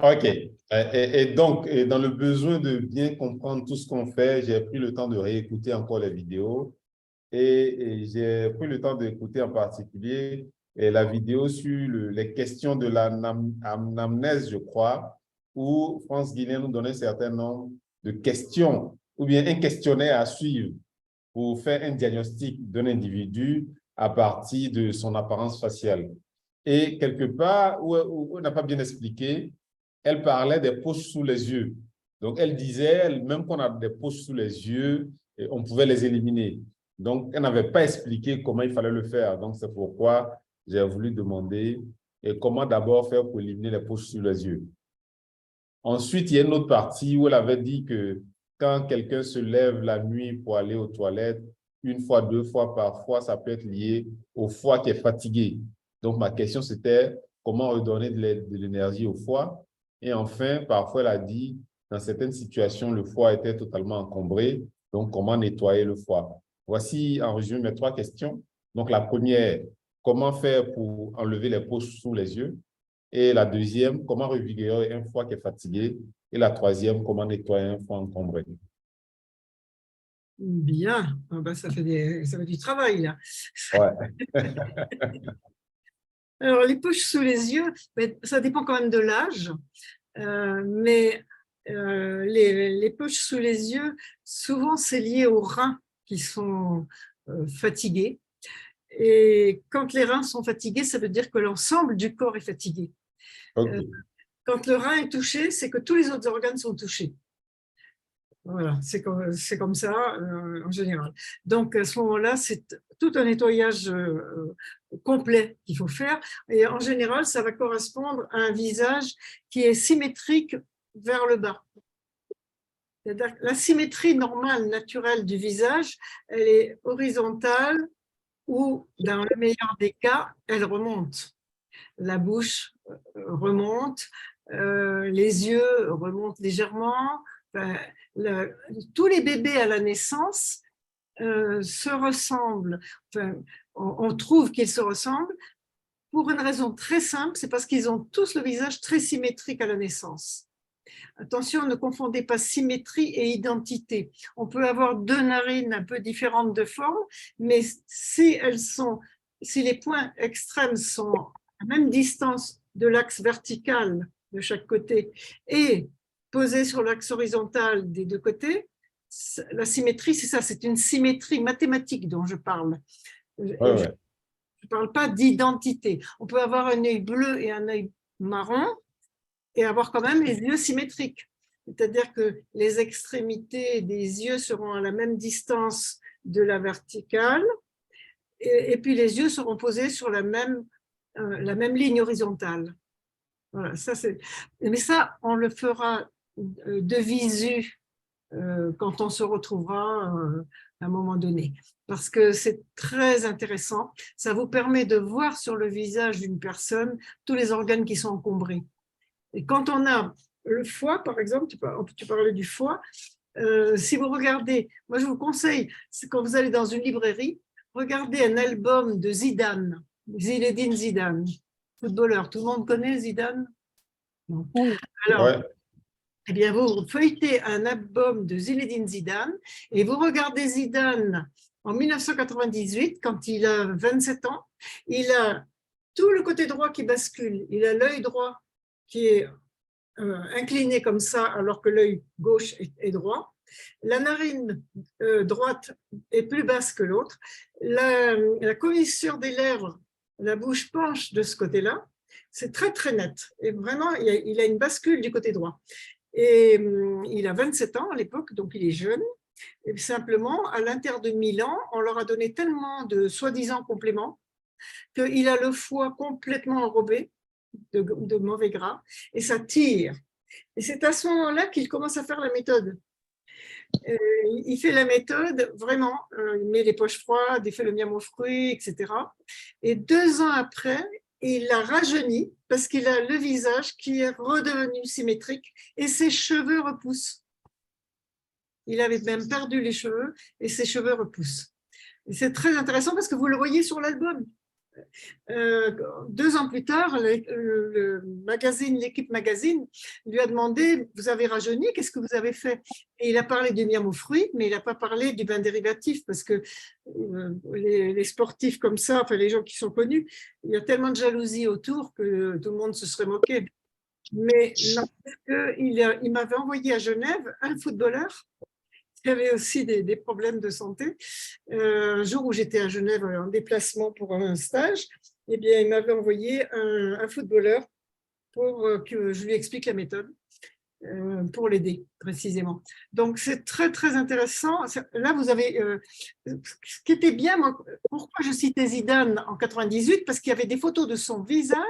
OK. Et donc, dans le besoin de bien comprendre tout ce qu'on fait, j'ai pris le temps de réécouter encore les vidéos et j'ai pris le temps d'écouter en particulier la vidéo sur les questions de l'anamnèse, je crois, où France Guillain nous donnait un certain nombre de questions ou bien un questionnaire à suivre pour faire un diagnostic d'un individu à partir de son apparence faciale. Et quelque part, où on n'a pas bien expliqué, elle parlait des poches sous les yeux. Donc, elle disait, même qu'on a des poches sous les yeux, on pouvait les éliminer. Donc, elle n'avait pas expliqué comment il fallait le faire. Donc, c'est pourquoi j'ai voulu demander comment d'abord faire pour éliminer les poches sous les yeux. Ensuite, il y a une autre partie où elle avait dit que quand quelqu'un se lève la nuit pour aller aux toilettes, une fois, deux fois, parfois, ça peut être lié au foie qui est fatigué. Donc, ma question, c'était comment redonner de l'énergie au foie. Et enfin, parfois, elle a dit, dans certaines situations, le foie était totalement encombré. Donc, comment nettoyer le foie? Voici en résumé mes trois questions. Donc, la première, comment faire pour enlever les poches sous les yeux? Et la deuxième, comment revigorer un foie qui est fatigué? Et la troisième, comment nettoyer un foie encombré? Bien, ah ben, ça fait du travail là. Ouais. Alors, les poches sous les yeux, ça dépend quand même de l'âge, mais les poches sous les yeux, souvent c'est lié aux reins qui sont fatigués. Et quand les reins sont fatigués, ça veut dire que l'ensemble du corps est fatigué. OK. Quand le rein est touché, c'est que tous les autres organes sont touchés. Voilà, c'est comme ça en général. Donc à ce moment-là, c'est tout un nettoyage complet qu'il faut faire. Et en général, ça va correspondre à un visage qui est symétrique vers le bas. C'est-à-dire que la symétrie normale, naturelle du visage, elle est horizontale ou, dans le meilleur des cas, elle remonte. La bouche remonte, les yeux remontent légèrement. Enfin, tous les bébés à la naissance se ressemblent. Enfin, on trouve qu'ils se ressemblent pour une raison très simple, c'est parce qu'ils ont tous le visage très symétrique à la naissance. Attention, ne confondez pas symétrie et identité. On peut avoir deux narines un peu différentes de forme, mais si les points extrêmes sont à la même distance de l'axe vertical de chaque côté et posés sur l'axe horizontal des deux côtés, la symétrie, c'est ça, c'est une symétrie mathématique dont je parle. Ouais, Je ouais. ne parle pas d'identité. On peut avoir un œil bleu et un œil marron et avoir quand même les yeux symétriques. C'est-à-dire que les extrémités des yeux seront à la même distance de la verticale et puis les yeux seront posés sur la même ligne horizontale. Voilà, mais ça, on le fera de visu quand on se retrouvera à un moment donné. Parce que c'est très intéressant. Ça vous permet de voir sur le visage d'une personne tous les organes qui sont encombrés. Et quand on a le foie, par exemple, tu parlais du foie, si vous regardez, moi je vous conseille, quand vous allez dans une librairie, regardez un album de Zidane, Zinedine Zidane, footballeur. Tout le monde connaît Zidane? Non. Alors, Ouais. eh bien, vous feuilletez un album de Zinedine Zidane et vous regardez Zidane en 1998, quand il a 27 ans, il a tout le côté droit qui bascule, il a l'œil droit qui est incliné comme ça alors que l'œil gauche est droit. La narine droite est plus basse que l'autre. La commissure des lèvres, la bouche penche de ce côté-là. C'est très, très net. Et vraiment, il a une bascule du côté droit. Et il a 27 ans à l'époque, donc il est jeune. Et simplement, à l'intérieur de Milan, on leur a donné tellement de soi-disant compléments qu'il a le foie complètement enrobé de mauvais gras et ça tire. Et c'est à ce moment-là qu'il commence à faire la méthode. Il fait la méthode, vraiment, il met les poches froides, il fait le miam aux fruits, etc. Et 2 ans après, il a rajeuni parce qu'il a le visage qui est redevenu symétrique et ses cheveux repoussent. Il avait même perdu les cheveux et ses cheveux repoussent. C'est très intéressant parce que vous le voyez sur l'album. 2 ans plus tard, le magazine, l'équipe magazine lui a demandé, vous avez rajeuni, qu'est-ce que vous avez fait? Et il a parlé du miam aux fruits, mais il n'a pas parlé du bain dérivatif parce que les sportifs comme ça, enfin les gens qui sont connus, il y a tellement de jalousie autour que tout le monde se serait moqué. Mais il m'avait envoyé à Genève un footballeur qui avait aussi des problèmes de santé. Un jour où j'étais à Genève en déplacement pour un stage, eh bien, il m'avait envoyé un footballeur pour que je lui explique la méthode pour l'aider précisément. Donc, c'est très, très intéressant. Là, vous avez… ce qui était bien, moi, pourquoi je citais Zidane en 98? Parce qu'il y avait des photos de son visage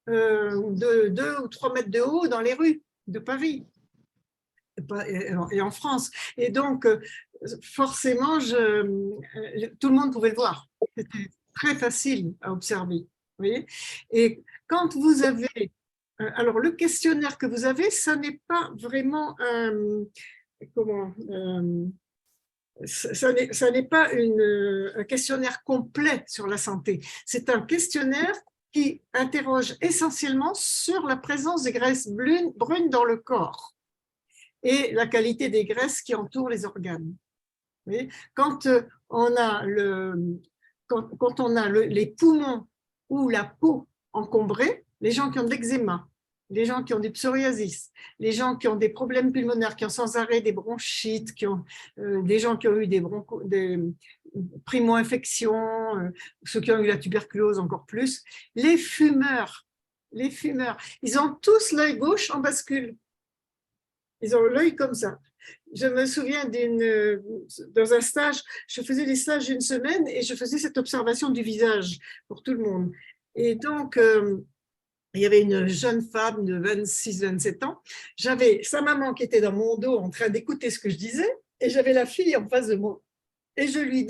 de 2 ou 3 mètres de haut dans les rues de Paris et en France. Et donc, forcément, tout le monde pouvait le voir. C'était très facile à observer. Vous voyez. Et quand vous avez… alors, le questionnaire que vous avez, ça n'est pas vraiment… comment ça n'est pas un questionnaire complet sur la santé. C'est un questionnaire qui interroge essentiellement sur la présence des graisses brunes dans le corps et la qualité des graisses qui entourent les organes. Quand on a, les poumons ou la peau encombrés, les gens qui ont de l'eczéma, les gens qui ont du psoriasis, les gens qui ont des problèmes pulmonaires, qui ont sans arrêt des bronchites, des gens qui ont eu des primo-infections, ceux qui ont eu la tuberculose encore plus, les fumeurs, ils ont tous l'œil gauche en bascule. Ils ont l'œil comme ça. Je me souviens dans un stage, je faisais des stages d'une semaine et je faisais cette observation du visage pour tout le monde. Et donc, il y avait une jeune femme de 26-27 ans. J'avais sa maman qui était dans mon dos en train d'écouter ce que je disais et j'avais la fille en face de moi. Et je lui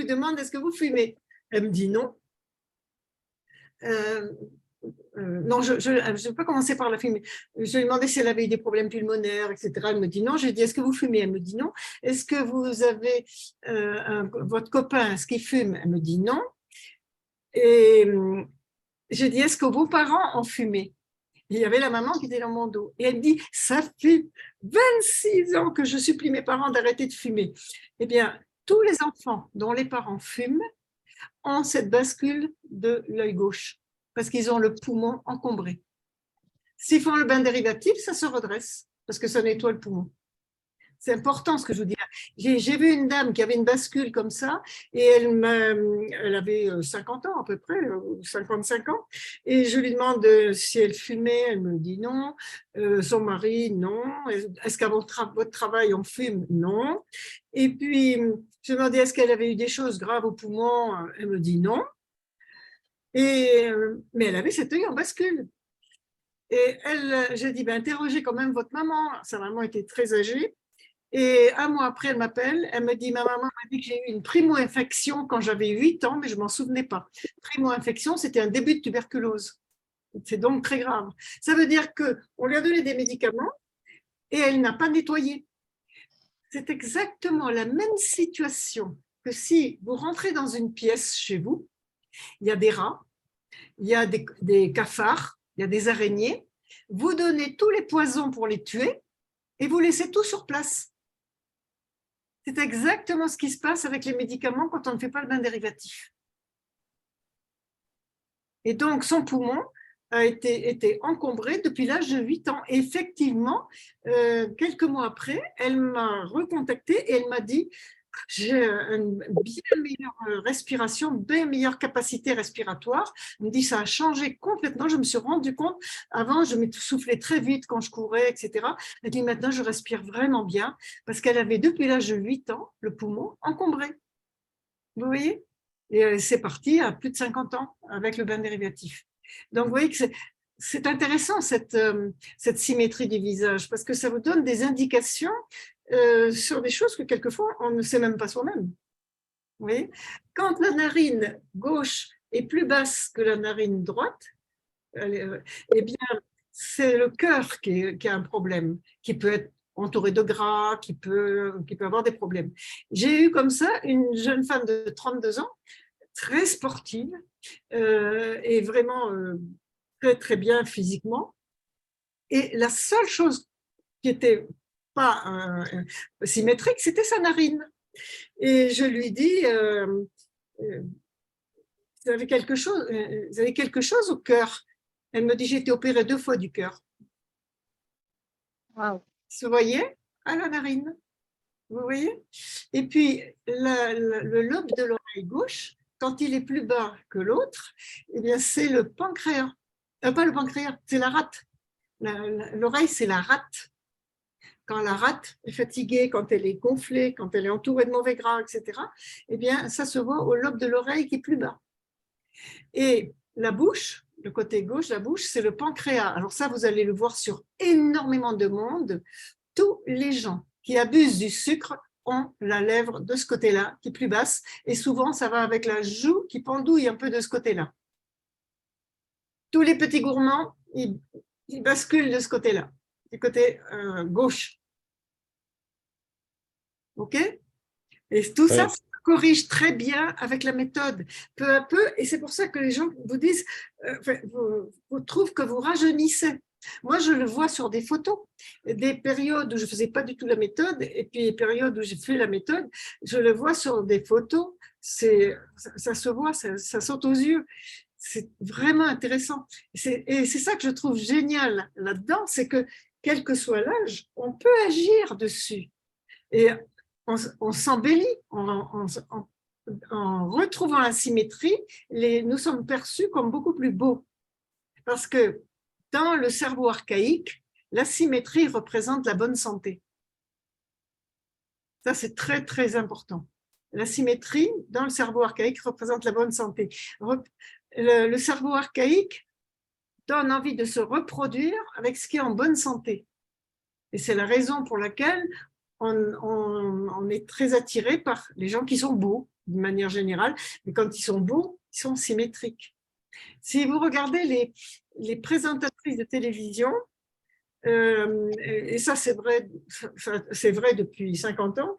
demande, est-ce que vous fumez? Elle me dit non. Non, je ne vais pas commencer par la fumer. Je lui ai demandé si elle avait eu des problèmes pulmonaires, etc. Elle me dit non. Je lui ai dit, est-ce que vous fumez? Elle me dit non. Est-ce que vous avez votre copain, est-ce qu'il fume? Elle me dit non. Et je dis, est-ce que vos parents ont fumé? Il y avait la maman qui était dans mon dos. Et elle me dit, ça fait 26 ans que je supplie mes parents d'arrêter de fumer. Eh bien, tous les enfants dont les parents fument ont cette bascule de l'œil gauche parce qu'ils ont le poumon encombré. S'ils font le bain dérivatif, ça se redresse parce que ça nettoie le poumon. C'est important ce que je vous dis. J'ai vu une dame qui avait une bascule comme ça et elle avait 50 ans à peu près, 55 ans. Et je lui demande si elle fumait, elle me dit non. Son mari, non. Est-ce qu'à votre travail, on fume? Non. Et puis, je lui ai demandé est-ce qu'elle avait eu des choses graves au poumon? Elle me dit non. Mais elle avait cet œil en bascule. Et j'ai dit, interrogez quand même votre maman. Sa maman était très âgée. Et un mois après, elle m'appelle, elle me dit, ma maman m'a dit que j'ai eu une primo-infection quand j'avais 8 ans, mais je ne m'en souvenais pas. Primo-infection, c'était un début de tuberculose. C'est donc très grave. Ça veut dire qu'on lui a donné des médicaments et elle n'a pas nettoyé. C'est exactement la même situation que si vous rentrez dans une pièce chez vous, il y a des rats, il y a des cafards, il y a des araignées, vous donnez tous les poisons pour les tuer et vous laissez tout sur place. C'est exactement ce qui se passe avec les médicaments quand on ne fait pas le bain dérivatif. Et donc, son poumon a été encombré depuis l'âge de 8 ans. Et effectivement, quelques mois après, elle m'a recontactée et elle m'a dit j'ai une bien meilleure respiration, bien meilleure capacité respiratoire. Elle me dit ça a changé complètement. Je me suis rendu compte, avant, je m'essoufflais très vite quand je courais, etc. Elle dit maintenant, je respire vraiment bien parce qu'elle avait depuis l'âge de 8 ans le poumon encombré. Vous voyez? Et c'est parti à plus de 50 ans avec le bain dérivatif. Donc, vous voyez que c'est intéressant cette symétrie du visage parce que ça vous donne des indications sur des choses que quelquefois on ne sait même pas soi-même. Vous voyez? Quand la narine gauche est plus basse que la narine droite, eh bien, c'est le cœur qui a un problème, qui peut être entouré de gras, qui peut avoir des problèmes. J'ai eu comme ça une jeune femme de 32 ans, très sportive et vraiment très, très bien physiquement. Et la seule chose qui n'était pas symétrique, c'était sa narine. Et je lui dis, vous avez quelque chose au cœur. Elle me dit, j'ai été opérée 2 fois du cœur. Wow. Vous voyez, à la narine. Vous voyez? Et puis, le lobe de l'oreille gauche, quand il est plus bas que l'autre, eh bien, c'est le pancréas. Pas le pancréas, c'est la rate. L'oreille, c'est la rate. Quand la rate est fatiguée, quand elle est gonflée, quand elle est entourée de mauvais gras, etc., eh bien, ça se voit au lobe de l'oreille qui est plus bas. Et la bouche, le côté gauche, la bouche, c'est le pancréas. Alors ça, vous allez le voir sur énormément de monde. Tous les gens qui abusent du sucre ont la lèvre de ce côté-là, qui est plus basse, et souvent, ça va avec la joue qui pendouille un peu de ce côté-là. Tous les petits gourmands, ils basculent de ce côté-là, du côté gauche. OK? Et tout ça, ça corrige très bien avec la méthode, peu à peu, et c'est pour ça que les gens vous disent, vous trouvent que vous rajeunissez. Moi, je le vois sur des photos, des périodes où je ne faisais pas du tout la méthode, et puis les périodes où j'ai fait la méthode, je le vois sur des photos, ça se voit, ça saute aux yeux. C'est vraiment intéressant. Et c'est ça que je trouve génial là-dedans, c'est que, quel que soit l'âge, on peut agir dessus. Et on s'embellit en retrouvant la symétrie, nous sommes perçus comme beaucoup plus beaux. Parce que dans le cerveau archaïque, la symétrie représente la bonne santé. Ça, c'est très, très important. La symétrie dans le cerveau archaïque représente la bonne santé. Le cerveau archaïque donne envie de se reproduire avec ce qui est en bonne santé. Et c'est la raison pour laquelle on est très attiré par les gens qui sont beaux, d'une manière générale, mais quand ils sont beaux, ils sont symétriques. Si vous regardez les présentatrices de télévision, et ça c'est vrai depuis 50 ans,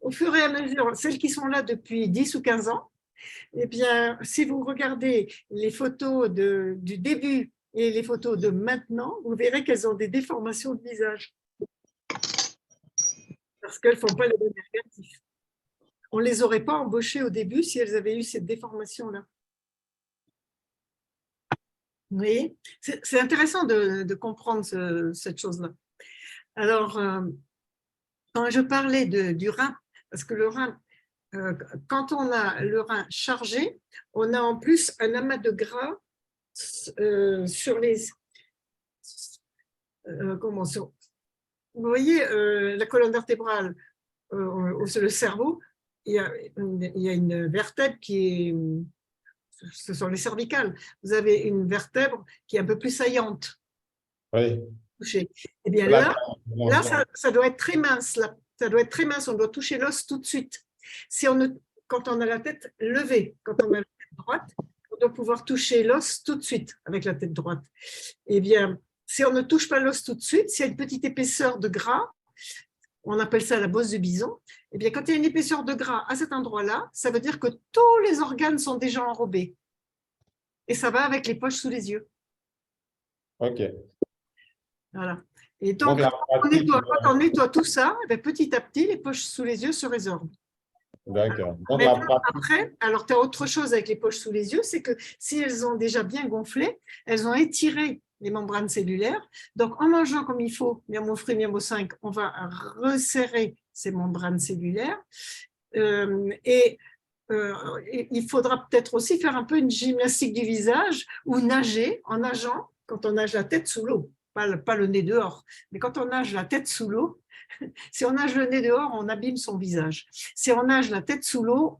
au fur et à mesure, celles qui sont là depuis 10 ou 15 ans, eh bien, si vous regardez les photos du début et les photos de maintenant, vous verrez qu'elles ont des déformations de visage. Parce qu'elles ne font pas le bon négatif. On ne les aurait pas embauchées au début si elles avaient eu cette déformation-là. Vous voyez, c'est intéressant de comprendre cette chose-là. Alors, quand je parlais du rein, parce que le rein, quand on a le rein chargé, on a en plus un amas de gras sur les… vous voyez, la colonne vertébrale, le cerveau, il y a une vertèbre qui est… Ce sont les cervicales. Vous avez une vertèbre qui est un peu plus saillante. Oui. Touchée. Eh bien là ça doit être très mince. Là, ça doit être très mince. On doit toucher l'os tout de suite. Quand on a la tête levée, quand on a la tête droite, on doit pouvoir toucher l'os tout de suite avec la tête droite. Eh bien, si on ne touche pas l'os tout de suite, s'il y a une petite épaisseur de gras, on appelle ça la bosse de bison, eh bien, quand il y a une épaisseur de gras à cet endroit-là, ça veut dire que tous les organes sont déjà enrobés. Et ça va avec les poches sous les yeux. OK. Voilà. Et donc, quand on nettoie tout ça, eh bien, petit à petit, les poches sous les yeux se résorbent. D'accord. Après, alors tu as autre chose avec les poches sous les yeux, c'est que si elles ont déjà bien gonflé, elles ont étiré les membranes cellulaires. Donc, en mangeant comme il faut, Miamo-Free, Miamo-5, on va resserrer ces membranes cellulaires. Il faudra peut-être aussi faire un peu une gymnastique du visage ou nager en nageant quand on nage la tête sous l'eau. Pas le nez dehors, mais quand on nage la tête sous l'eau, si on nage le nez dehors, on abîme son visage. Si on nage la tête sous l'eau,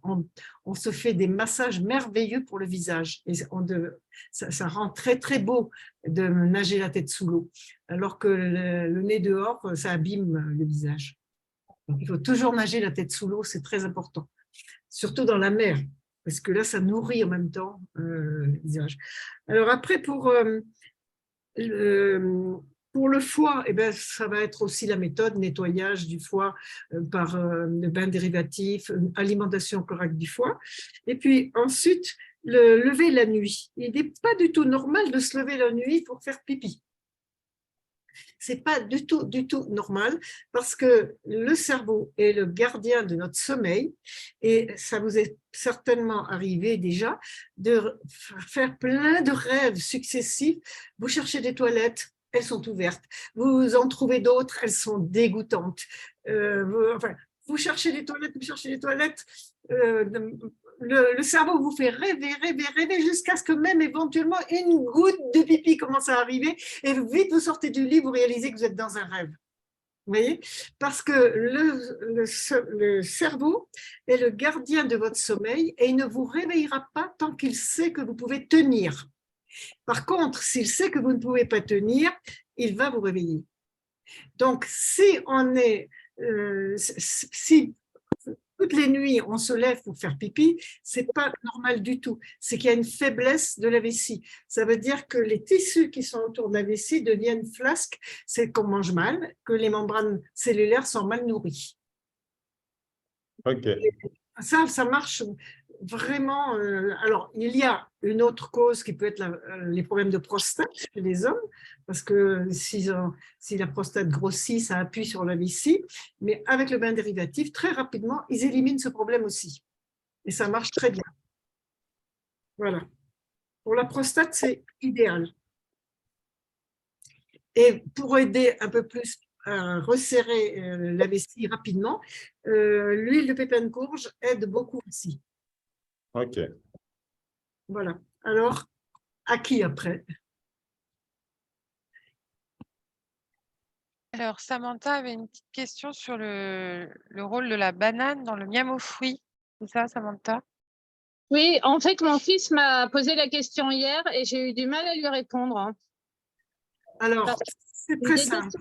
on se fait des massages merveilleux pour le visage. Et ça rend très, très beau de nager la tête sous l'eau, alors que le nez dehors, ça abîme le visage. Donc, il faut toujours nager la tête sous l'eau, c'est très important. Surtout dans la mer, parce que là, ça nourrit en même temps le visage. Alors après, pour le le foie, eh ben, ça va être aussi la méthode nettoyage du foie par le bain dérivatif, alimentation correcte du foie. Et puis ensuite, le lever la nuit. Il n'est pas du tout normal de se lever la nuit pour faire pipi. C'est pas du tout normal parce que le cerveau est le gardien de notre sommeil et ça vous est certainement arrivé déjà de faire plein de rêves successifs. Vous cherchez des toilettes, elles sont ouvertes. Vous en trouvez d'autres, elles sont dégoûtantes. Vous cherchez des toilettes, vous cherchez des toilettes. Le cerveau vous fait rêver jusqu'à ce que même éventuellement une goutte de pipi commence à arriver et vite vous sortez du lit, vous réalisez que vous êtes dans un rêve. Vous voyez? Parce que le cerveau est le gardien de votre sommeil et il ne vous réveillera pas tant qu'il sait que vous pouvez tenir. Par contre, s'il sait que vous ne pouvez pas tenir, il va vous réveiller. Donc, si toutes les nuits, on se lève pour faire pipi, c'est pas normal du tout. C'est qu'il y a une faiblesse de la vessie. Ça veut dire que les tissus qui sont autour de la vessie deviennent flasques, c'est qu'on mange mal, que les membranes cellulaires sont mal nourries. OK. Ça marche vraiment. Alors, il y a une autre cause qui peut être les problèmes de prostate chez les hommes, parce que si la prostate grossit, ça appuie sur la vessie. Mais avec le bain dérivatif, très rapidement, ils éliminent ce problème aussi. Et ça marche très bien. Voilà. Pour la prostate, c'est idéal. Et pour aider un peu plus à resserrer la vessie rapidement, l'huile de pépins de courge aide beaucoup aussi. OK. Voilà. Alors, à qui après? Alors, Samantha avait une petite question sur le rôle de la banane dans le miam aux fruits. C'est ça, Samantha? Oui, en fait, mon fils m'a posé la question hier et j'ai eu du mal à lui répondre. Alors, c'est très simple.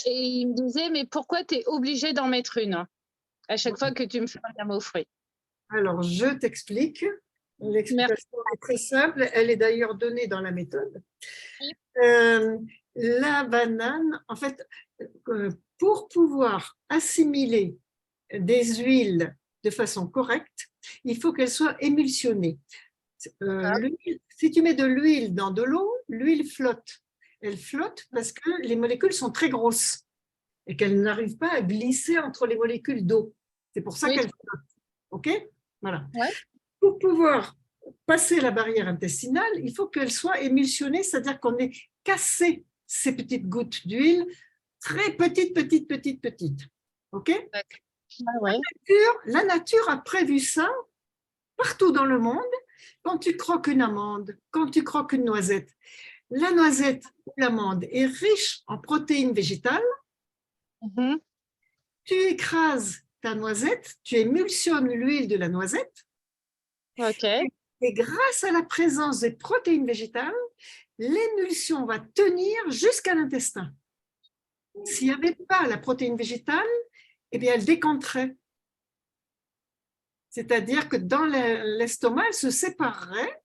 Et il me disait, mais pourquoi tu es obligé d'en mettre une à chaque fois que tu me fais un miam aux fruits? Alors, je t'explique. L'explication est très simple. Elle est d'ailleurs donnée dans la méthode. La banane, en fait, pour pouvoir assimiler des huiles de façon correcte, il faut qu'elles soient émulsionnées. Si tu mets de l'huile dans de l'eau, l'huile flotte. Elle flotte parce que les molécules sont très grosses et qu'elles n'arrivent pas à glisser entre les molécules d'eau. C'est pour ça qu'elles flottent. OK? Voilà. Ouais. Pour pouvoir passer la barrière intestinale, il faut qu'elle soit émulsionnée, c'est-à-dire qu'on ait cassé ces petites gouttes d'huile, très petites. OK? Ouais. La nature a prévu ça partout dans le monde. Quand tu croques une amande, quand tu croques une noisette, la noisette ou l'amande est riche en protéines végétales. Tu écrases ta noisette, tu émulsionnes l'huile de la noisette. OK. Et grâce à la présence des protéines végétales, l'émulsion va tenir jusqu'à l'intestin. S'il n'y avait pas la protéine végétale, eh bien, elle décanterait. C'est-à-dire que dans l'estomac, elle se séparerait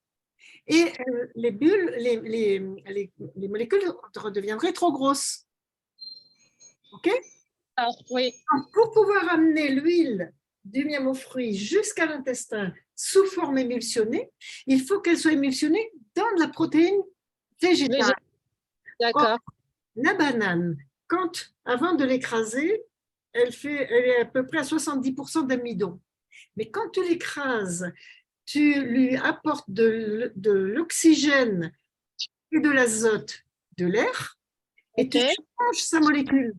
et les bulles, les molécules redeviendraient trop grosses. OK? Oui. Donc, pour pouvoir amener l'huile du miam aux fruits jusqu'à l'intestin sous forme émulsionnée, il faut qu'elle soit émulsionnée dans de la protéine végétale. D'accord. La banane, avant de l'écraser, elle est à peu près à 70% d'amidon. Mais quand tu l'écrases, tu lui apportes de l'oxygène et de l'azote, de l'air, et tu changes sa molécule.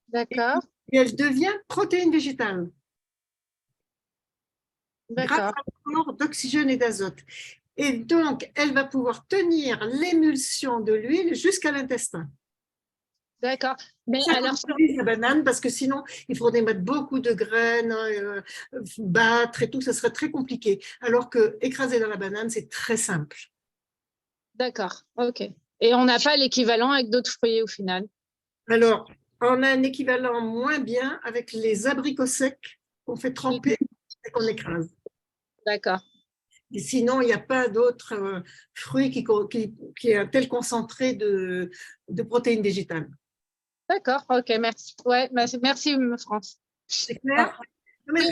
D'accord. Et elle devient protéine végétale. Grâce à l'apport d'oxygène et d'azote. Et donc, elle va pouvoir tenir l'émulsion de l'huile jusqu'à l'intestin. D'accord. Mais ça alors, la banane, parce que sinon, il faudrait mettre beaucoup de graines, battre et tout, ça serait très compliqué. Alors que écraser dans la banane, c'est très simple. D'accord, ok. Et on n'a pas l'équivalent avec d'autres fruits au final? Alors, on a un équivalent moins bien avec les abricots secs qu'on fait tremper et qu'on écrase. D'accord. Et sinon, il n'y a pas d'autres fruits qui aient un tel concentré de protéines végétales. D'accord, ok, merci. Ouais, merci France. C'est clair? Non, mais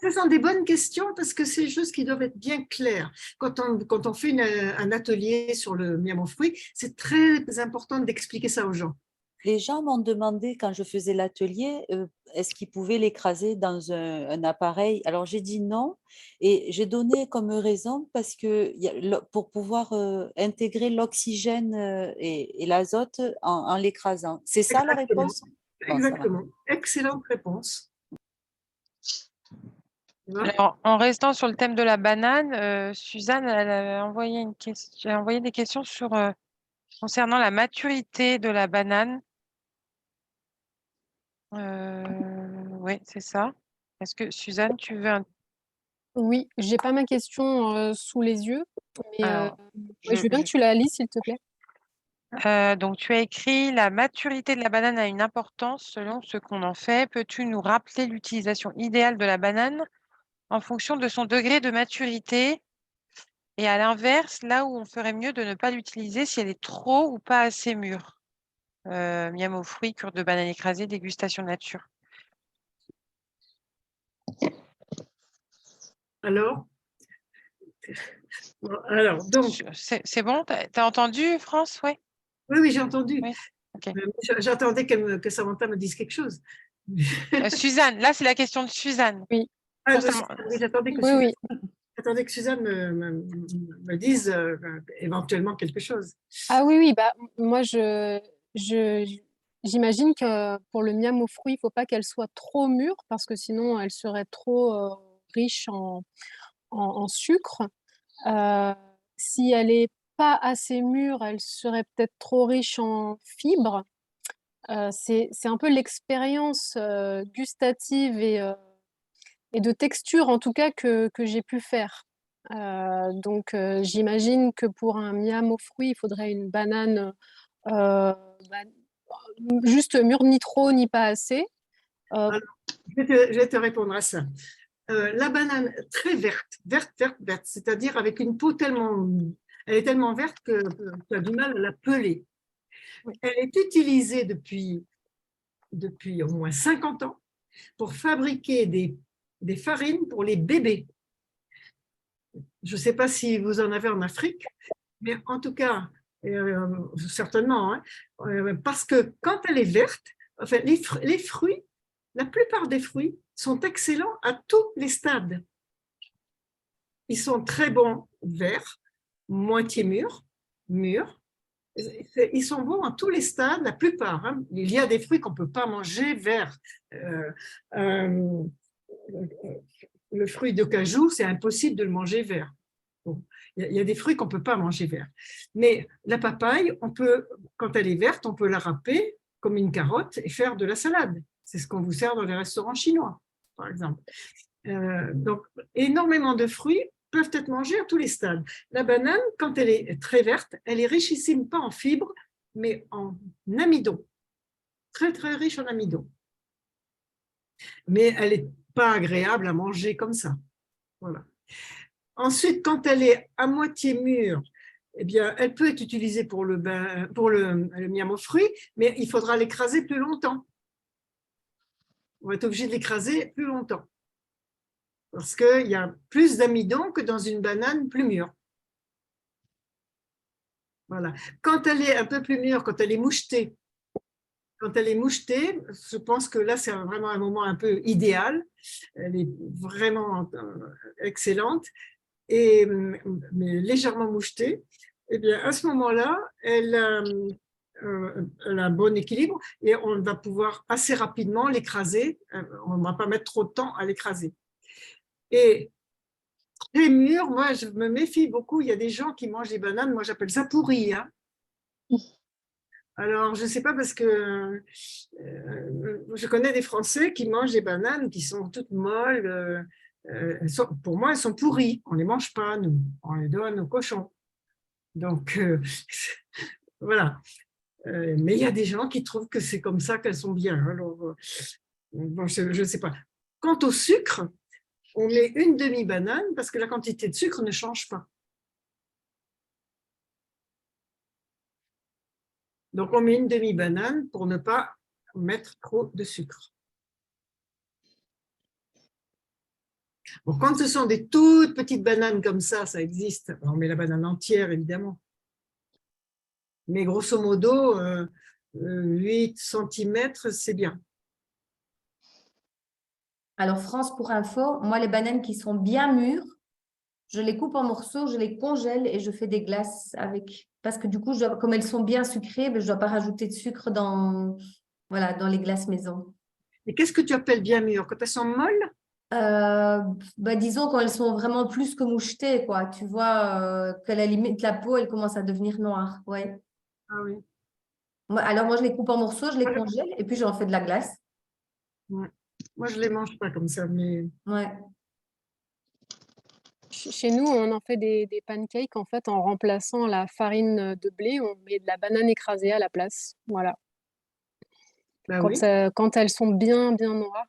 ce sont des bonnes questions parce que c'est des choses qui doivent être bien claires. Quand on fait un atelier sur le miam aux fruits, c'est très important d'expliquer ça aux gens. Les gens m'ont demandé quand je faisais l'atelier, est-ce qu'ils pouvaient l'écraser dans un appareil? Alors j'ai dit non et j'ai donné comme raison parce que pour pouvoir intégrer l'oxygène et l'azote en l'écrasant. C'est ça la Exactement. réponse? Bon, ça va. Exactement. Excellente réponse. Alors, en restant sur le thème de la banane, Suzanne, elle a envoyé des questions concernant la maturité de la banane. Oui, c'est ça. Est-ce que Suzanne, tu veux Oui, j'ai pas ma question sous les yeux, mais Alors, je veux bien que tu la lises, s'il te plaît. donc, tu as écrit: la maturité de la banane a une importance selon ce qu'on en fait. Peux-tu nous rappeler l'utilisation idéale de la banane en fonction de son degré de maturité? Et à l'inverse, là où on ferait mieux de ne pas l'utiliser si elle est trop ou pas assez mûre. Miam aux fruits, cure de banane écrasée, dégustation nature. Alors, donc. C'est bon? T'as entendu, France? Ouais. Oui, j'ai entendu. Oui. Okay. J'attendais que Samantha me dise quelque chose. Suzanne, là, c'est la question de Suzanne. Oui. J'attendais que Suzanne me dise éventuellement quelque chose. Ah oui, bah, moi, j'imagine que pour le miam aux fruits, il ne faut pas qu'elle soit trop mûre parce que sinon, elle serait trop riche en sucre. Si elle n'est pas assez mûre, elle serait peut-être trop riche en fibres. C'est un peu l'expérience gustative et de texture, en tout cas, que j'ai pu faire. Donc, j'imagine que pour un miam aux fruits, il faudrait une banane juste mûre, ni trop, ni pas assez. Alors, je vais te répondre à ça. La banane très verte, c'est-à-dire avec une peau elle est tellement verte que tu as du mal à la peler. Oui. Elle est utilisée depuis au moins 50 ans pour fabriquer des farines pour les bébés. Je ne sais pas si vous en avez en Afrique, mais en tout cas, certainement, hein, parce que quand elle est verte, enfin, les fruits, la plupart des fruits sont excellents à tous les stades. Ils sont très bons verts, moitié mûrs. Ils sont bons à tous les stades, la plupart. Hein. Il y a des fruits qu'on ne peut pas manger verts. Le fruit de cajou, c'est impossible de le manger vert. Bon, il y a des fruits qu'on ne peut pas manger verts. Mais la papaye, quand elle est verte, on peut la râper comme une carotte et faire de la salade. C'est ce qu'on vous sert dans les restaurants chinois, par exemple. Donc, énormément de fruits peuvent être mangés à tous les stades. La banane, quand elle est très verte, elle est richissime, pas en fibres, mais en amidon. Très, très riche en amidon. Mais elle n'est pas agréable à manger comme ça. Voilà. Ensuite, quand elle est à moitié mûre, eh bien, elle peut être utilisée pour le miam aux fruits, mais il faudra l'écraser plus longtemps. On va être obligé de l'écraser plus longtemps. Parce qu'il y a plus d'amidon que dans une banane plus mûre. Voilà. Quand elle est un peu plus mûre, quand elle est mouchetée, je pense que là, c'est vraiment un moment un peu idéal. Elle est vraiment excellente, mais légèrement mouchetée. Eh bien, à ce moment-là, elle a un bon équilibre et on va pouvoir assez rapidement l'écraser. On ne va pas mettre trop de temps à l'écraser. Et très mûr, moi, je me méfie beaucoup. Il y a des gens qui mangent des bananes, moi, j'appelle ça pourri. Hein. Alors, je ne sais pas parce que je connais des Français qui mangent des bananes qui sont toutes molles. Pour moi, elles sont pourries. On ne les mange pas, nous. On les donne aux cochons. Donc, voilà. Mais il y a des gens qui trouvent que c'est comme ça qu'elles sont bien. Alors, bon, je ne sais pas. Quant au sucre, on met une demi-banane parce que la quantité de sucre ne change pas. Donc, on met une demi-banane pour ne pas mettre trop de sucre. Bon, quand ce sont des toutes petites bananes comme ça existe. On met la banane entière, évidemment. Mais grosso modo, 8 cm, c'est bien. Alors, France, pour info, moi, les bananes qui sont bien mûres, je les coupe en morceaux, je les congèle et je fais des glaces avec. Parce que du coup, comme elles sont bien sucrées, je ne dois pas rajouter de sucre dans les glaces maison. Et qu'est-ce que tu appelles bien mûres? Quand elles sont molles? Disons quand elles sont vraiment plus que mouchetées, quoi. Tu vois, qu'à la limite, la peau, elle commence à devenir noire. Ouais. Ah oui. Alors, moi, je les coupe en morceaux, je les congèle et puis j'en fais de la glace. Ouais. Moi, je ne les mange pas comme ça, mais… Ouais. Chez nous, on en fait des pancakes en fait en remplaçant la farine de blé, on met de la banane écrasée à la place. Voilà. Bah oui. Quand elles sont bien noires,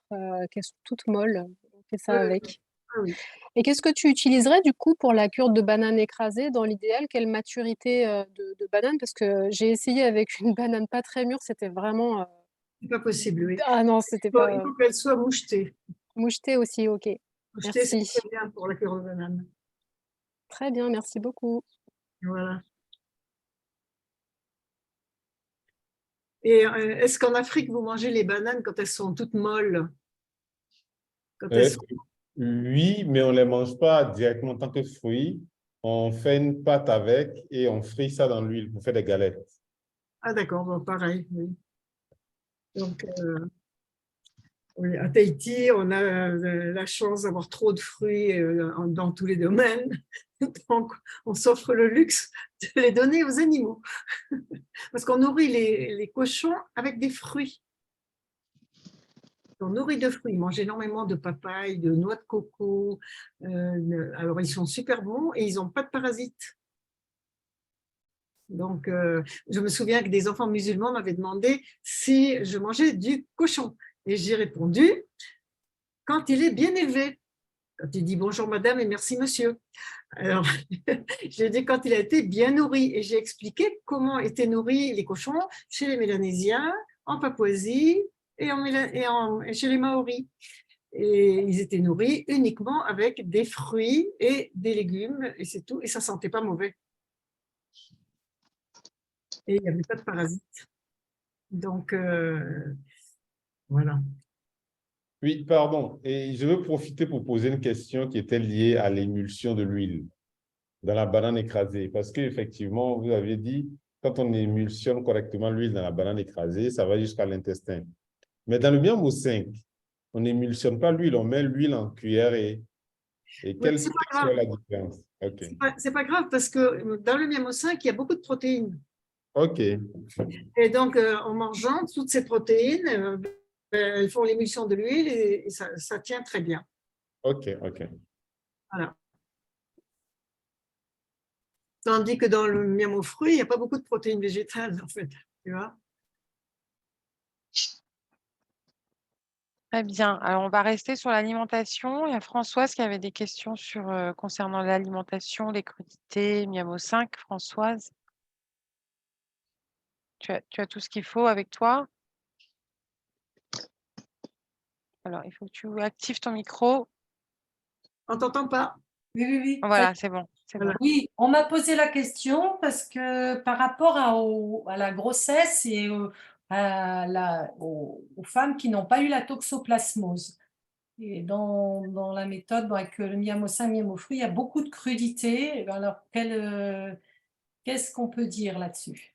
qu'elles sont toutes molles, on fait ça avec. Ah oui. Et qu'est-ce que tu utiliserais du coup pour la cure de banane écrasée dans l'idéal? Quelle maturité de banane? Parce que j'ai essayé avec une banane pas très mûre, c'était vraiment… C'est pas possible, oui. Ah non, c'était Il pas… faut qu'elles soient mouchetées. Mouchetée aussi, ok. Mouchetées, c'est Merci. très bien pour la cure de banane. Très bien, merci beaucoup. Voilà. Et est-ce qu'en Afrique, vous mangez les bananes quand elles sont toutes molles? Quand elles sont… Oui, mais on ne les mange pas directement en tant que fruits. On fait une pâte avec et on frit ça dans l'huile pour faire des galettes. Ah d'accord, bon, pareil, oui. Donc, oui, à Tahiti, on a la chance d'avoir trop de fruits dans tous les domaines. Donc, on s'offre le luxe de les donner aux animaux. Parce qu'on nourrit les cochons avec des fruits. On nourrit de fruits, ils mangent énormément de papaye, de noix de coco. Alors, ils sont super bons et ils n'ont pas de parasites. Donc, je me souviens que des enfants musulmans m'avaient demandé si je mangeais du cochon. Et j'ai répondu, quand il est bien élevé. Quand il dit bonjour madame et merci monsieur. Alors, j'ai dit quand il a été bien nourri. Et j'ai expliqué comment étaient nourris les cochons chez les Mélanésiens, en Papouasie et chez les Maoris. Et ils étaient nourris uniquement avec des fruits et des légumes, et c'est tout. Et ça ne sentait pas mauvais. Et il n'y avait pas de parasites. Donc, voilà. Oui, pardon. Et je veux profiter pour poser une question qui était liée à l'émulsion de l'huile dans la banane écrasée. Parce qu'effectivement, vous avez dit, quand on émulsionne correctement l'huile dans la banane écrasée, ça va jusqu'à l'intestin. Mais dans le miamo 5, on n'émulsionne pas l'huile, on met l'huile en cuillère et quelle serait la différence? Okay. C'est pas grave parce que dans le miamo 5, il y a beaucoup de protéines. OK. Et donc, en mangeant toutes ces protéines, elles font l'émulsion de l'huile et ça tient très bien. OK, OK. Voilà. Tandis que dans le miam aux fruits, il n'y a pas beaucoup de protéines végétales, en fait. Tu vois? Très bien. Alors, on va rester sur l'alimentation. Il y a Françoise qui avait des questions concernant l'alimentation, les crudités, miamo 5. Françoise, tu as tout ce qu'il faut avec toi? Alors, il faut que tu actives ton micro. On ne t'entend pas. Oui. Voilà, c'est bon. Voilà. Bon. Oui, on m'a posé la question parce que par rapport à la grossesse et aux femmes qui n'ont pas eu la toxoplasmose. Et dans la méthode avec le miamo 5, miamo fruit, il y a beaucoup de crudités. Alors, qu'est-ce qu'on peut dire là-dessus?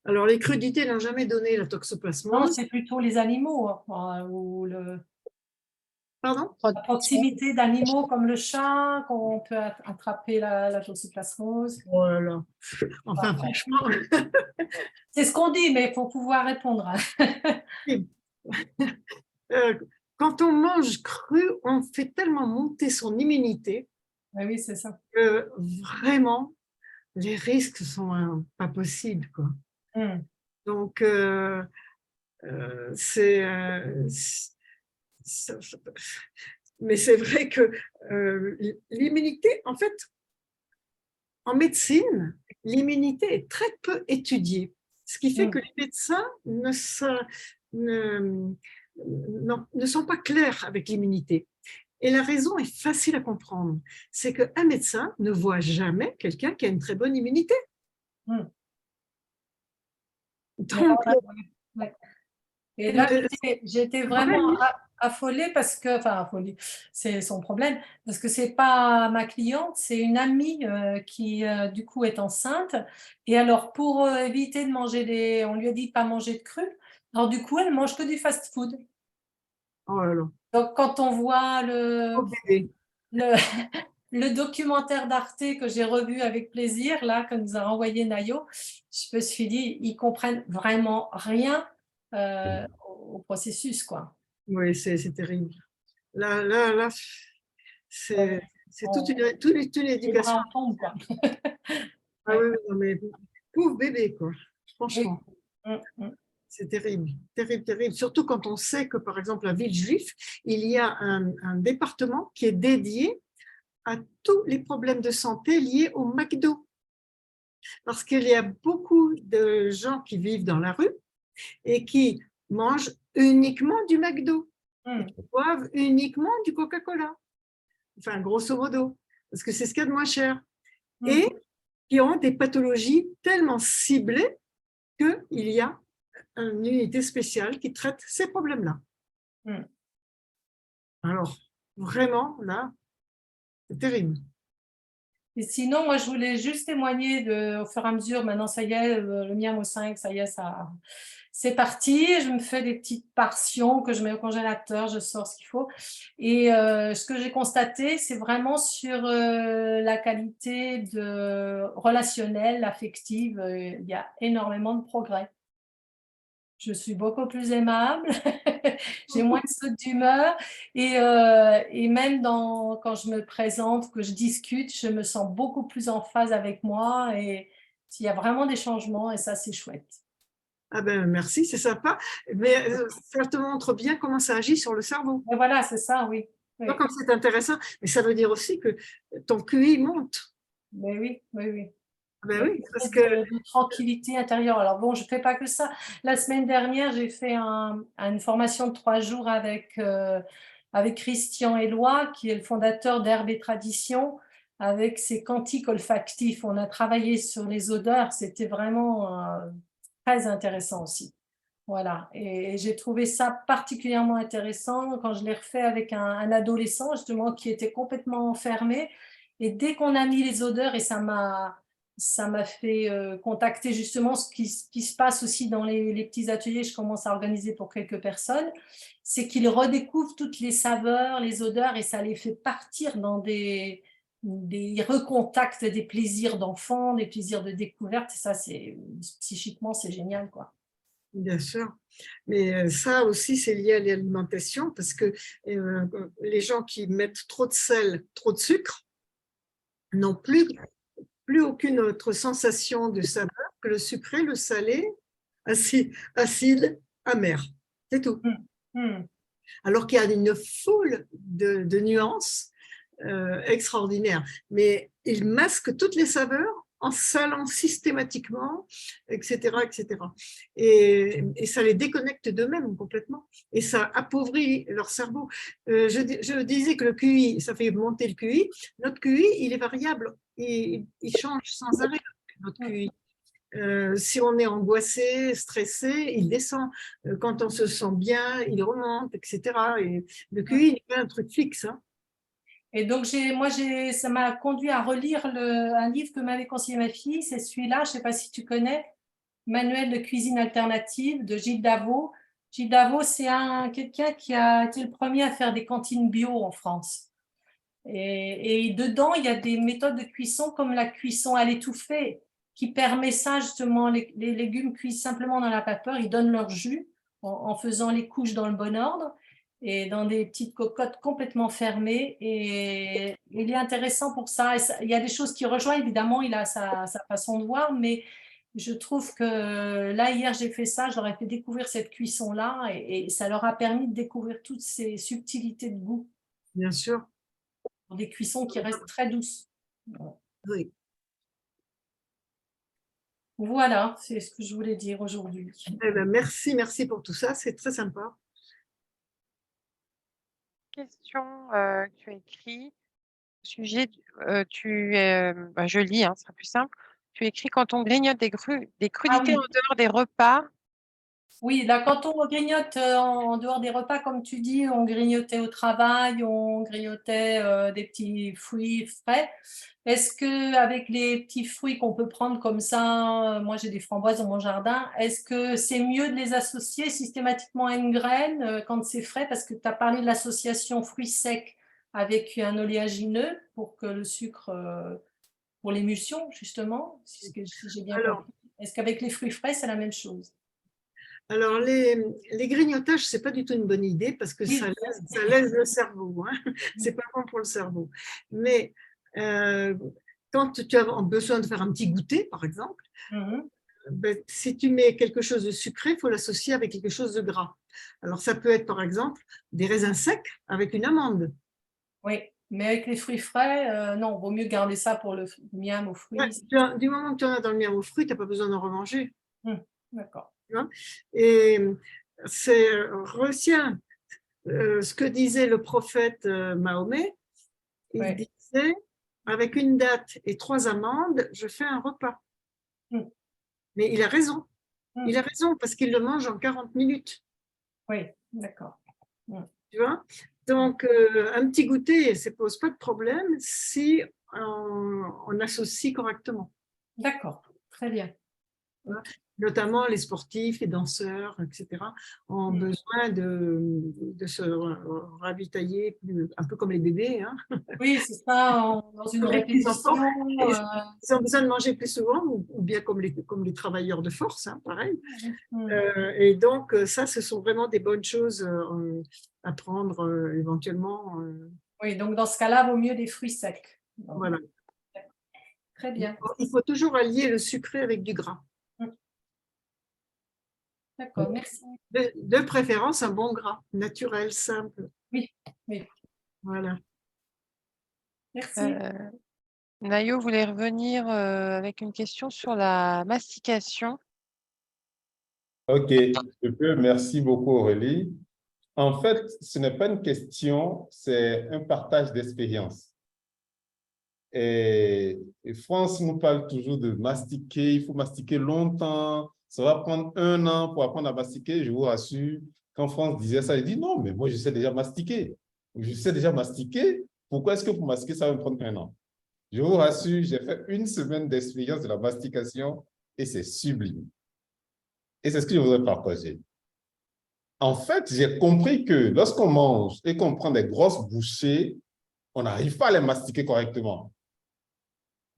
Alors, les crudités n'ont jamais donné la Non, toxoplasmose. c'est plutôt les animaux, ou Pardon? la proximité d'animaux comme le chat, qu'on peut attraper la toxoplasmose. Voilà. Enfin, franchement, C'est ce qu'on dit, mais il faut pouvoir répondre. quand on mange cru, on fait tellement monter son immunité Oui, c'est ça. que vraiment, les risques sont pas possibles, quoi. Donc, c'est Mais c'est vrai que l'immunité, en fait, en médecine, l'immunité est très peu étudiée, ce qui fait que les médecins ne sont pas clairs avec l'immunité. Et la raison est facile à comprendre, c'est qu'un médecin ne voit jamais quelqu'un qui a une très bonne immunité. Donc, Ouais. Et là, j'étais vraiment affolée parce que, enfin affolée, c'est son problème, parce que c'est pas ma cliente, c'est une amie qui du coup est enceinte. Et alors pour éviter de manger on lui a dit de pas manger de cru. Alors du coup, elle mange que du fast-food. oh là là, Donc quand on voit pauvre bébé. le, le documentaire d'Arte que j'ai revu avec plaisir, là, que nous a envoyé Nayo, je me suis dit, ils comprennent vraiment rien au processus, quoi. Oui, c'est terrible. Là, c'est toute une Les bras éducation. en tombent, quoi. Ah oui, non, mais pauvre bébé, quoi. Franchement, Oui. c'est terrible, terrible, terrible. Surtout quand on sait que, par exemple, à Villejuif, il y a un département qui est dédié à tous les problèmes de santé liés au McDo. Parce qu'il y a beaucoup de gens qui vivent dans la rue et qui mangent uniquement du McDo, et qui boivent uniquement du Coca-Cola. Enfin, grosso modo, parce que c'est ce qu'il y a de moins cher. Et qui ont des pathologies tellement ciblées qu'il y a une unité spéciale qui traite ces problèmes-là. Alors, vraiment, là, c'est terrible. Et sinon, moi, je voulais juste témoigner au fur et à mesure. Maintenant, ça y est, le Miamo 5, ça y est, c'est parti. Je me fais des petites portions que je mets au congélateur, je sors ce qu'il faut. Et ce que j'ai constaté, c'est vraiment sur la qualité relationnelle, affective. Il y a énormément de progrès. Je suis beaucoup plus aimable, j'ai moins de sautes d'humeur et même quand je me présente, que je discute, je me sens beaucoup plus en phase avec moi et il y a vraiment des changements et ça, c'est chouette. Ah ben merci, c'est sympa, mais ça te montre bien comment ça agit sur le cerveau. Et voilà, c'est ça, oui. Oui. Comme c'est intéressant, mais ça veut dire aussi que ton QI monte. Mais oui, oui, oui. Ben oui, parce que de tranquillité intérieure. Alors bon, je ne fais pas que ça. La semaine dernière, j'ai fait une formation de 3 jours avec Christian Éloi, qui est le fondateur d'Herbes et Traditions, avec ses cantiques olfactifs. On a travaillé sur les odeurs. C'était vraiment très intéressant aussi. Voilà. Et j'ai trouvé ça particulièrement intéressant quand je l'ai refait avec un adolescent, justement, qui était complètement enfermé. Et dès qu'on a mis les odeurs, et ça m'a fait contacter justement ce qui se passe aussi dans les petits ateliers que je commence à organiser pour quelques personnes, c'est qu'ils redécouvrent toutes les saveurs, les odeurs, et ça les fait partir dans des recontacts des plaisirs d'enfants, des plaisirs de découverte, et ça, psychiquement, c'est génial, quoi. bien sûr, mais ça aussi, c'est lié à l'alimentation, parce que les gens qui mettent trop de sel, trop de sucre, n'ont plus aucune autre sensation de saveur que le sucré, le salé, acide, amer. C'est tout. Alors qu'il y a une foule de nuances extraordinaires. Mais ils masquent toutes les saveurs en salant systématiquement, etc. etc. Et ça les déconnecte d'eux-mêmes complètement. Et ça appauvrit leur cerveau. Je disais que le QI, ça fait monter le QI. Notre QI, il est variable. Il change sans arrêt, notre QI. Si on est angoissé, stressé, il descend. Quand on se sent bien, il remonte, etc. Et le QI n'est pas un truc fixe. Hein. Et donc, ça m'a conduit à relire un livre que m'avait conseillé ma fille. C'est celui-là, je ne sais pas si tu connais, Manuel de cuisine alternative de Gilles Davot. Gilles Davot, c'est quelqu'un qui a été le premier à faire des cantines bio en France. Et dedans, il y a des méthodes de cuisson comme la cuisson à l'étouffée qui permet ça justement, les légumes cuits simplement dans la vapeur, ils donnent leur jus en faisant les couches dans le bon ordre et dans des petites cocottes complètement fermées. Et il est intéressant pour ça. Il y a des choses qui rejoignent, évidemment, il a sa façon de voir, mais je trouve que là, hier, j'ai fait ça, je leur ai fait découvrir cette cuisson-là et ça leur a permis de découvrir toutes ces subtilités de goût. Bien sûr. Pour des cuissons qui restent très douces. Oui. Voilà, c'est ce que je voulais dire aujourd'hui. Eh ben, merci pour tout ça, c'est très sympa. Question que tu as écrit. Sujet, je lis, hein, ce sera plus simple. Tu écris quand on grignote des crudités oui. en dehors des repas. Oui, là, quand on grignote en dehors des repas, comme tu dis, on grignotait au travail, on grignotait des petits fruits frais. Est-ce qu'avec les petits fruits qu'on peut prendre comme ça, moi j'ai des framboises dans mon jardin, est-ce que c'est mieux de les associer systématiquement à une graine quand c'est frais? Parce que tu as parlé de l'association fruits secs avec un oléagineux pour que le sucre, pour l'émulsion, justement, si j'ai bien Alors, compris. Est-ce qu'avec les fruits frais, c'est la même chose? Alors, les grignotages, ce n'est pas du tout une bonne idée parce que Oui. ça lèse le cerveau. Hein. Ce n'est pas bon pour le cerveau. Mais quand tu as besoin de faire un petit goûter, par exemple, ben, si tu mets quelque chose de sucré, il faut l'associer avec quelque chose de gras. Alors, ça peut être, par exemple, des raisins secs avec une amande. Oui, mais avec les fruits frais, non, vaut mieux garder ça pour le miam aux fruits. Ouais, du moment que tu en as dans le miam aux fruits, tu n'as pas besoin d'en remanger. D'accord. Et retiens ce que disait le prophète Mahomet. Il disait, avec une date et 3 amandes, je fais un repas. Mais il a raison. Il a raison parce qu'il le mange en 40 minutes. Oui, d'accord. Tu vois? Donc, un petit goûter, ça ne pose pas de problème si on associe correctement. D'accord, très bien. Voilà. Notamment les sportifs, les danseurs, etc., ont besoin de se ravitailler un peu comme les bébés. Hein. Oui, c'est ça, dans une répétition. Ils ont besoin de manger plus souvent, ou bien comme les travailleurs de force, hein, pareil. Et donc, ça, ce sont vraiment des bonnes choses à prendre éventuellement. Oui, donc dans ce cas-là, vaut mieux des fruits secs. Donc, voilà. Très bien. Il faut toujours allier le sucré avec du gras. D'accord, merci. De préférence, un bon gras, naturel, simple. Oui, oui. Voilà. Merci. Nayo voulait revenir avec une question sur la mastication. Ok, je peux. Merci beaucoup, Aurélie. En fait, ce n'est pas une question, c'est un partage d'expérience. Et France nous parle toujours de mastiquer, il faut mastiquer longtemps, ça va prendre 1 an pour apprendre à mastiquer, je vous rassure. Quand France disait ça, il dit non, mais moi je sais déjà mastiquer. Je sais déjà mastiquer, pourquoi est-ce que pour mastiquer, ça va me prendre 1 an? Je vous rassure, j'ai fait 1 semaine d'expérience de la mastication et c'est sublime. Et c'est ce que je voudrais partager. En fait, j'ai compris que lorsqu'on mange et qu'on prend des grosses bouchées, on n'arrive pas à les mastiquer correctement.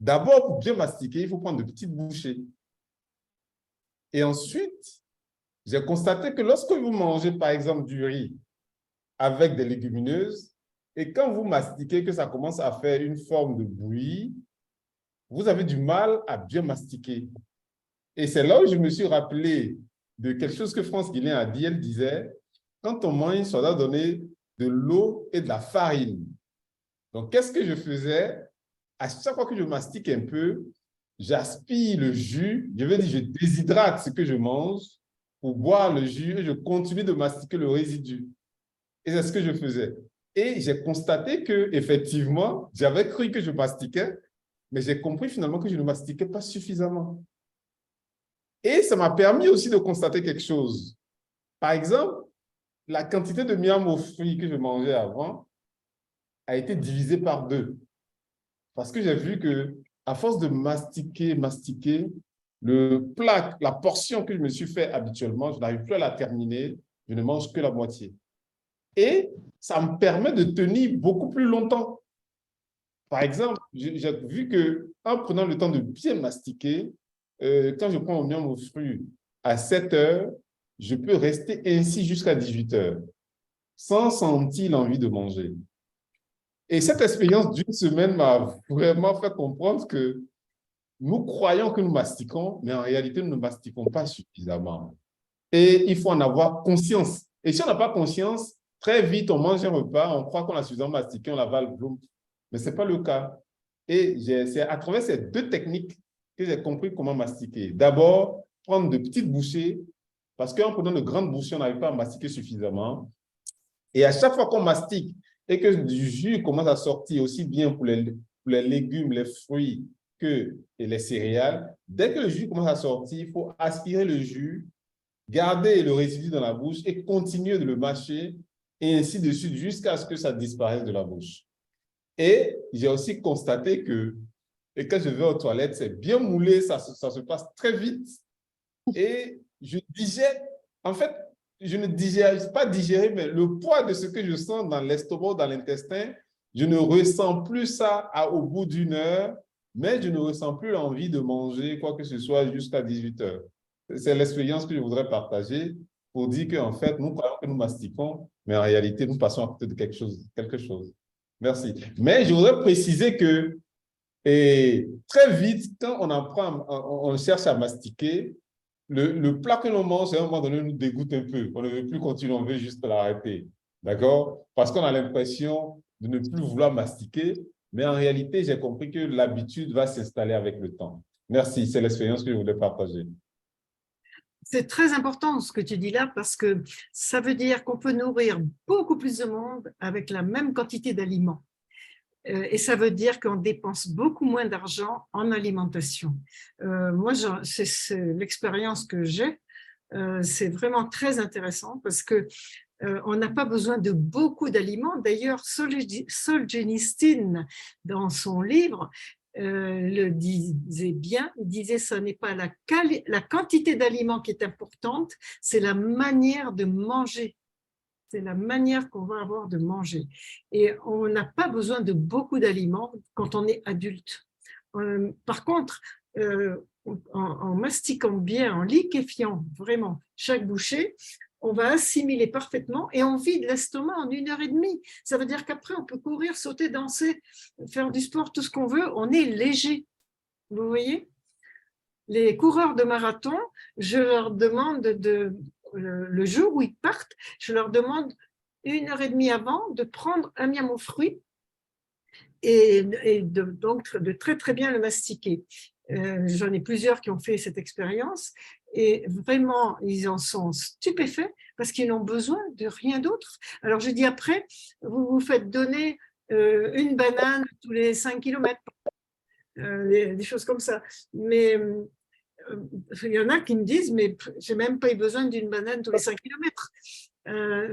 D'abord, pour bien mastiquer, il faut prendre de petites bouchées. Et ensuite, j'ai constaté que lorsque vous mangez, par exemple, du riz avec des légumineuses, et quand vous mastiquez, que ça commence à faire une forme de bouillie, vous avez du mal à bien mastiquer. Et c'est là où je me suis rappelé de quelque chose que France Guilin a dit. Elle disait, quand on mange, ça doit donner de l'eau et de la farine. Donc, qu'est-ce que je faisais? À chaque fois que je mastique un peu, j'aspire le jus, je déshydrate ce que je mange pour boire le jus et je continue de mastiquer le résidu. Et c'est ce que je faisais. Et j'ai constaté qu'effectivement, j'avais cru que je mastiquais, mais j'ai compris finalement que je ne mastiquais pas suffisamment. Et ça m'a permis aussi de constater quelque chose. Par exemple, la quantité de miam aux fruits que je mangeais avant a été divisée par 2. Parce que j'ai vu qu'à force de mastiquer, le plat, la portion que je me suis fait habituellement, je n'arrive plus à la terminer, je ne mange que la moitié. Et ça me permet de tenir beaucoup plus longtemps. Par exemple, j'ai vu qu'en prenant le temps de bien mastiquer, quand je prends mon miam aux fruits à 7 heures, je peux rester ainsi jusqu'à 18 heures, sans sentir l'envie de manger. Et cette expérience d'1 semaine m'a vraiment fait comprendre que nous croyons que nous mastiquons, mais en réalité, nous ne mastiquons pas suffisamment. Et il faut en avoir conscience. Et si on n'a pas conscience, très vite, on mange un repas, on croit qu'on a suffisamment mastiqué, on l'avale, boum. Mais ce n'est pas le cas. Et c'est à travers ces deux techniques que j'ai compris comment mastiquer. D'abord, prendre de petites bouchées, parce qu'en prenant de grandes bouchées, on n'arrive pas à mastiquer suffisamment. Et à chaque fois qu'on mastique et que du jus commence à sortir aussi bien pour les légumes, les fruits que les céréales, dès que le jus commence à sortir, il faut aspirer le jus, garder le résidu dans la bouche et continuer de le mâcher et ainsi de suite jusqu'à ce que ça disparaisse de la bouche. Et j'ai aussi constaté que quand je vais aux toilettes, c'est bien moulé, ça se passe très vite. Et je digère, en fait, je ne digère pas digérer, mais le poids de ce que je sens dans l'estomac, dans l'intestin, je ne ressens plus ça au bout d'une heure, mais je ne ressens plus l'envie de manger quoi que ce soit jusqu'à 18 heures. C'est l'expérience que je voudrais partager pour dire qu'en fait, nous croyons que nous mastiquons, mais en réalité, nous passons à côté de quelque chose. Merci. Mais je voudrais préciser que très vite, quand on cherche à mastiquer, le plat que l'on mange, à un moment donné, nous dégoûte un peu. On ne veut plus continuer, on veut juste l'arrêter. D'accord? Parce qu'on a l'impression de ne plus vouloir mastiquer, mais en réalité, j'ai compris que l'habitude va s'installer avec le temps. Merci, c'est l'expérience que je voulais partager. C'est très important ce que tu dis là, parce que ça veut dire qu'on peut nourrir beaucoup plus de monde avec la même quantité d'aliments. Et ça veut dire qu'on dépense beaucoup moins d'argent en alimentation. Moi, c'est l'expérience que j'ai. C'est vraiment très intéressant parce que on n'a pas besoin de beaucoup d'aliments. D'ailleurs, Solzhenitsyn, dans son livre, le disait bien. Il disait ce n'est pas la quantité d'aliments qui est importante, c'est la manière de manger. C'est la manière qu'on va avoir de manger. Et on n'a pas besoin de beaucoup d'aliments quand on est adulte. Par contre, en mastiquant bien, en liquéfiant vraiment chaque bouchée, on va assimiler parfaitement et on vide l'estomac en 1h30. Ça veut dire qu'après, on peut courir, sauter, danser, faire du sport, tout ce qu'on veut. On est léger. Vous voyez? Les coureurs de marathon, je leur demande le jour où ils partent, je leur demande 1h30 avant de prendre un miam aux fruits et donc de très très bien le mastiquer. J'en ai plusieurs qui ont fait cette expérience et vraiment ils en sont stupéfaits parce qu'ils n'ont besoin de rien d'autre. Alors je dis après, vous vous faites donner une banane tous les 5 km, des choses comme ça. Mais il y en a qui me disent, mais je n'ai même pas eu besoin d'une banane tous les 5 km.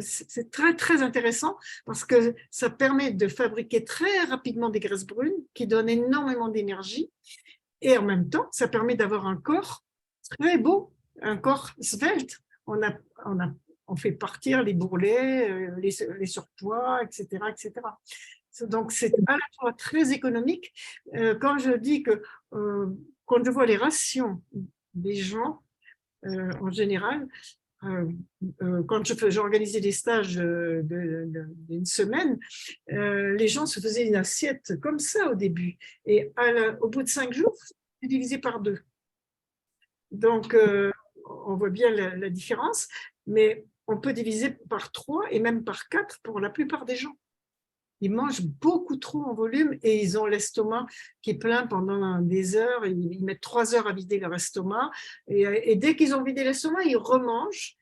C'est très, très intéressant parce que ça permet de fabriquer très rapidement des graisses brunes qui donnent énormément d'énergie et en même temps, ça permet d'avoir un corps très beau, un corps svelte. On fait partir les bourrelets, les surpoids, etc., etc. Donc, c'est à la fois très économique. Quand je dis que quand je vois les rations des gens, en général, quand j'organisais des stages d'une semaine, les gens se faisaient une assiette comme ça au début. Et au bout de 5 jours, c'est divisé par 2. Donc, on voit bien la différence, mais on peut diviser par 3 et même par 4 pour la plupart des gens. Ils mangent beaucoup trop en volume et ils ont l'estomac qui est plein pendant des heures. Ils mettent 3 heures à vider leur estomac. Et dès qu'ils ont vidé l'estomac, ils remangent.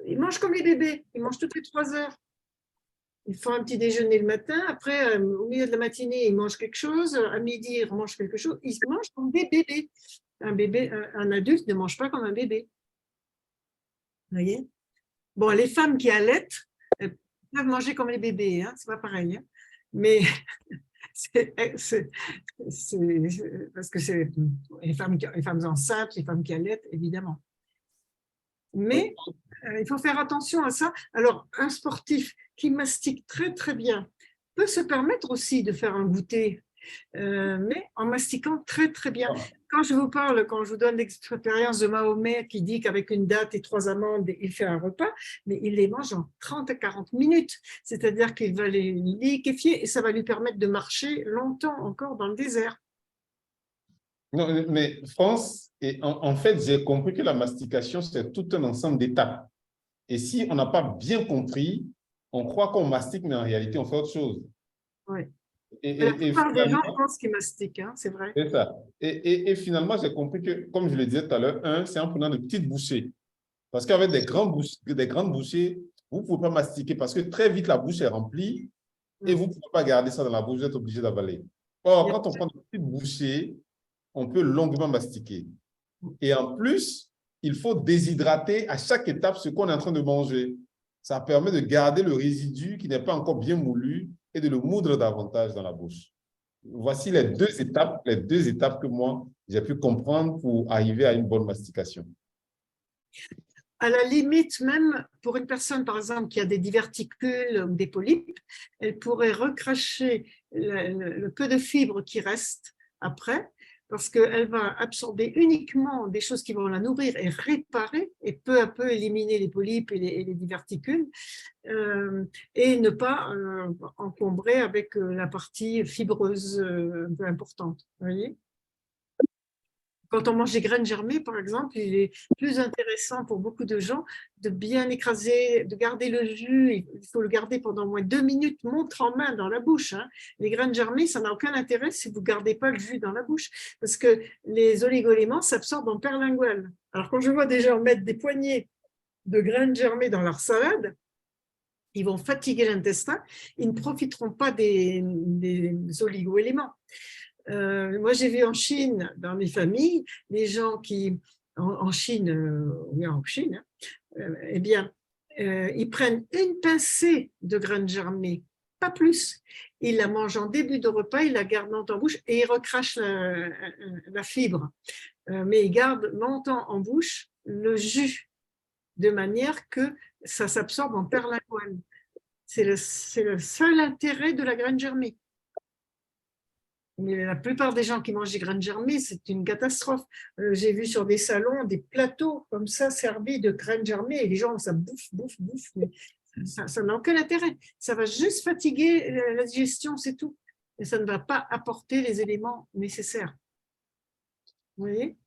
Ils mangent comme les bébés. Ils mangent toutes les 3 heures. Ils font un petit déjeuner le matin. Après, au milieu de la matinée, ils mangent quelque chose. À midi, ils remangent quelque chose. Ils mangent comme des bébés. Un adulte ne mange pas comme un bébé. Vous voyez? Bon, les femmes qui allaitent, peuvent manger comme les bébés, hein, c'est pas pareil. Hein. Mais parce que c'est les femmes enceintes, les femmes qui allaitent, évidemment. Mais il faut faire attention à ça. Alors, un sportif qui mastique très, très bien peut se permettre aussi de faire un goûter, mais en mastiquant très, très bien. Quand je vous donne l'expérience de Mahomet qui dit qu'avec une date et 3 amandes, il fait un repas, mais il les mange en 30 à 40 minutes. C'est-à-dire qu'il va les liquéfier et ça va lui permettre de marcher longtemps encore dans le désert. Non, mais France, en fait, j'ai compris que la mastication, c'est tout un ensemble d'étapes. Et si on n'a pas bien compris, on croit qu'on mastique, mais en réalité, on fait autre chose. Oui. Et La plupart des gens finalement, pensent qu'ils mastiquent, hein, c'est vrai. c'est ça. Et finalement, j'ai compris que, comme je le disais tout à l'heure, c'est en prenant de petites bouchées. Parce qu'avec des grandes bouchées, vous ne pouvez pas mastiquer parce que très vite, la bouche est remplie et vous ne pouvez pas garder ça dans la bouche, vous êtes obligé d'avaler. Or, quand on prend de petites bouchées, on peut longuement mastiquer. Et en plus, il faut déshydrater à chaque étape ce qu'on est en train de manger. Ça permet de garder le résidu qui n'est pas encore bien moulu et de le moudre davantage dans la bouche. Voici les deux étapes que moi, j'ai pu comprendre pour arriver à une bonne mastication. À la limite, même pour une personne, par exemple, qui a des diverticules ou des polypes, elle pourrait recracher le peu de fibres qui reste après, parce qu'elle va absorber uniquement des choses qui vont la nourrir et réparer, et peu à peu éliminer les polypes et les diverticules, et ne pas encombrer avec la partie fibreuse un peu importante. Vous voyez ? Quand on mange des graines germées, par exemple, il est plus intéressant pour beaucoup de gens de bien écraser, de garder le jus. Il faut le garder pendant au moins 2 minutes, montre en main dans la bouche. Hein. Les graines germées, ça n'a aucun intérêt si vous ne gardez pas le jus dans la bouche, parce que les oligo-éléments s'absorbent en perlingual. Alors, quand je vois des gens mettre des poignées de graines germées dans leur salade, ils vont fatiguer l'intestin, ils ne profiteront pas des oligo-éléments. Moi, j'ai vu en Chine, dans mes familles, les gens qui, en Chine, eh bien, ils prennent une pincée de graines germées, pas plus. Ils la mangent en début de repas, ils la gardent longtemps en bouche et ils recrachent la fibre. Mais ils gardent longtemps en bouche le jus, de manière que ça s'absorbe en perlingual. C'est le seul intérêt de la graine germée. Mais la plupart des gens qui mangent des graines germées, c'est une catastrophe. J'ai vu sur des salons des plateaux comme ça servis de graines germées et les gens, ça bouffe. Mais ça n'a aucun intérêt. Ça va juste fatiguer la digestion, c'est tout. Et ça ne va pas apporter les éléments nécessaires. Vous voyez ?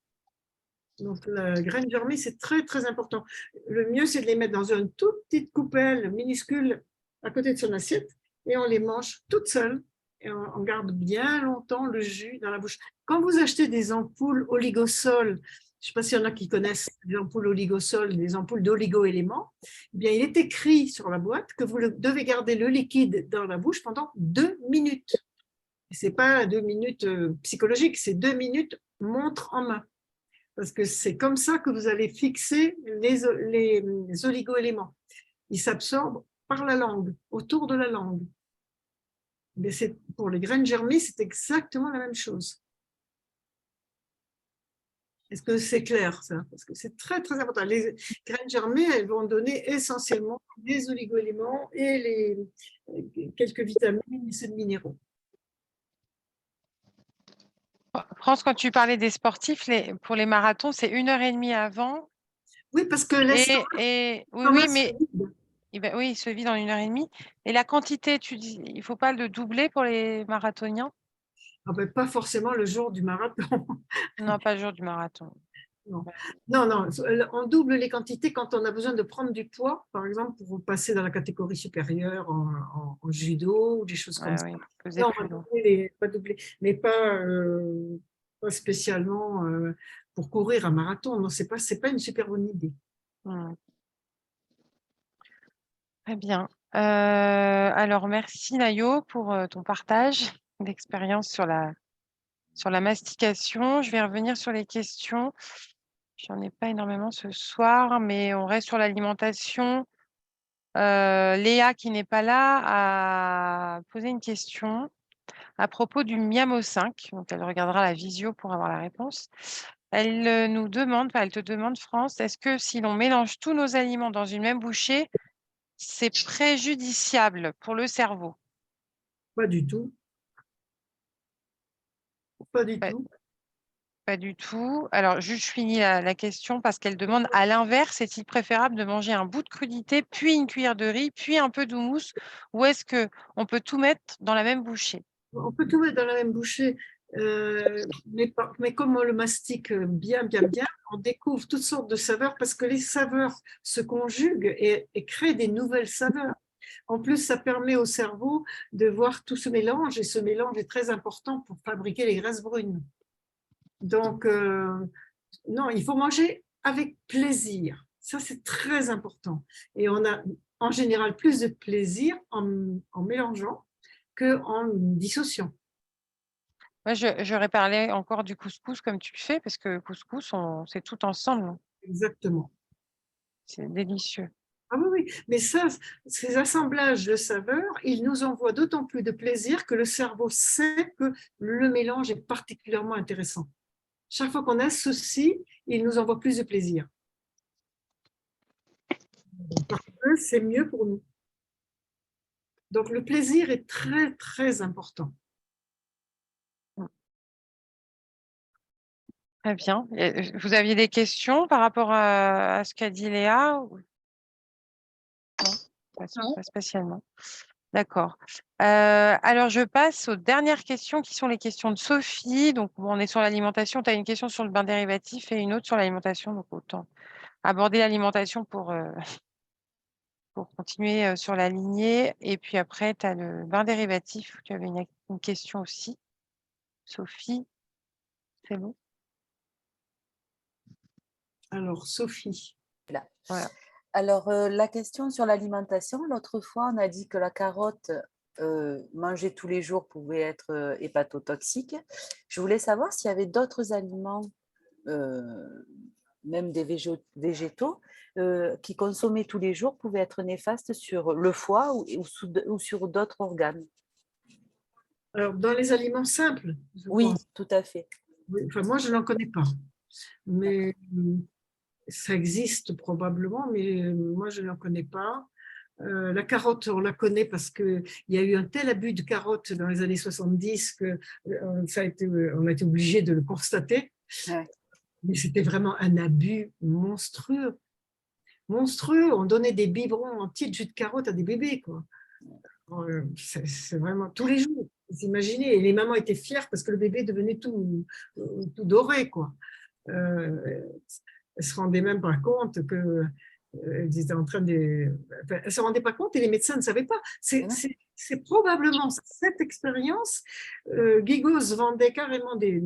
Donc, la graine germée, c'est très, très important. Le mieux, c'est de les mettre dans une toute petite coupelle minuscule à côté de son assiette et on les mange toutes seules. Et on garde bien longtemps le jus dans la bouche. Quand vous achetez des ampoules oligosol, je ne sais pas s'il y en a qui connaissent les ampoules oligosol, des ampoules d'oligo-éléments, eh bien, il est écrit sur la boîte que vous devez garder le liquide dans la bouche pendant 2 minutes. Ce n'est pas 2 minutes psychologiques, c'est 2 minutes montre en main. Parce que c'est comme ça que vous allez fixer les oligo-éléments. Ils s'absorbent par la langue, autour de la langue. Mais pour les graines germées, c'est exactement la même chose. Est-ce que c'est clair, ça? Parce que c'est très, très important. Les graines germées, elles vont donner essentiellement des oligo-éléments et quelques vitamines et minéraux. France, quand tu parlais des sportifs, pour les marathons, c'est 1h30 avant. Oui, parce que oui, mais oui, il se vide en 1h30. Et la quantité, tu dis, il ne faut pas le doubler pour les marathoniens? Pas forcément le jour du marathon. Non, pas le jour du marathon. Non, on double les quantités quand on a besoin de prendre du poids, par exemple, pour passer dans la catégorie supérieure en judo ou des choses comme ça. Là, on va doubler, mais pas spécialement pour courir un marathon. Non, c'est pas une super bonne idée. Très bien. Alors, merci Nayo pour ton partage d'expérience sur la mastication. Je vais revenir sur les questions. Je n'en ai pas énormément ce soir, mais on reste sur l'alimentation. Léa, qui n'est pas là, a posé une question à propos du Miamo 5. Donc, elle regardera la visio pour avoir la réponse. Elle te demande, France, est-ce que si l'on mélange tous nos aliments dans une même bouchée, c'est préjudiciable pour le cerveau? Pas du tout. Pas du tout. Pas du tout. Alors, je finis la question parce qu'elle demande, à l'inverse, est-il préférable de manger un bout de crudité, puis une cuillère de riz, puis un peu d'houmous, ou est-ce qu'on peut tout mettre dans la même bouchée? On peut tout mettre dans la même bouchée, mais comme on le mastique bien, on découvre toutes sortes de saveurs parce que les saveurs se conjuguent et créent des nouvelles saveurs. En plus, ça permet au cerveau de voir tout ce mélange, et ce mélange est très important pour fabriquer les graisses brunes. Donc, non, il faut manger avec plaisir. Ça, c'est très important. Et on a en général plus de plaisir en mélangeant qu'en dissociant. Moi, j'aurais parlé encore du couscous comme tu le fais, parce que couscous, c'est tout ensemble. Exactement. C'est délicieux. Ah oui, oui, mais ça, ces assemblages de saveurs, ils nous envoient d'autant plus de plaisir que le cerveau sait que le mélange est particulièrement intéressant. Chaque fois qu'on associe, il nous envoie plus de plaisir. Parce que c'est mieux pour nous. Donc le plaisir est très, très important. Très bien. Vous aviez des questions par rapport à ce qu'a dit Léa? Non, pas spécialement. D'accord. Alors, je passe aux dernières questions qui sont les questions de Sophie. Donc, on est sur l'alimentation. Tu as une question sur le bain dérivatif et une autre sur l'alimentation. Donc, autant aborder l'alimentation pour continuer sur la lignée. Et puis après, tu as le bain dérivatif. Tu avais une question aussi. Sophie, c'est bon? Alors, Sophie. Là. Voilà. Alors, la question sur l'alimentation, l'autre fois, on a dit que la carotte, manger tous les jours pouvait être hépatotoxique. Je voulais savoir s'il y avait d'autres aliments, même des végétaux, qui consommés tous les jours pouvaient être néfastes sur le foie ou sur d'autres organes. Alors, dans les aliments simples, Oui, pense. tout à fait. Oui, enfin, moi, je n'en connais pas. Mais ça existe probablement, mais moi, je n'en connais pas. La carotte, on la connaît parce qu'il y a eu un tel abus de carottes dans les années 70 que on a été obligé de le constater. Ouais. Mais c'était vraiment un abus monstrueux. Monstrueux. On donnait des biberons entiers de jus de carotte à des bébés, quoi. C'est vraiment tous les jours. Vous imaginez, et les mamans étaient fières parce que le bébé devenait tout doré, quoi. Elles se rendaient même pas compte que elles étaient en train de. Enfin, elles se rendaient pas compte et les médecins ne savaient pas. C'est probablement cette expérience. Gigos vendait carrément des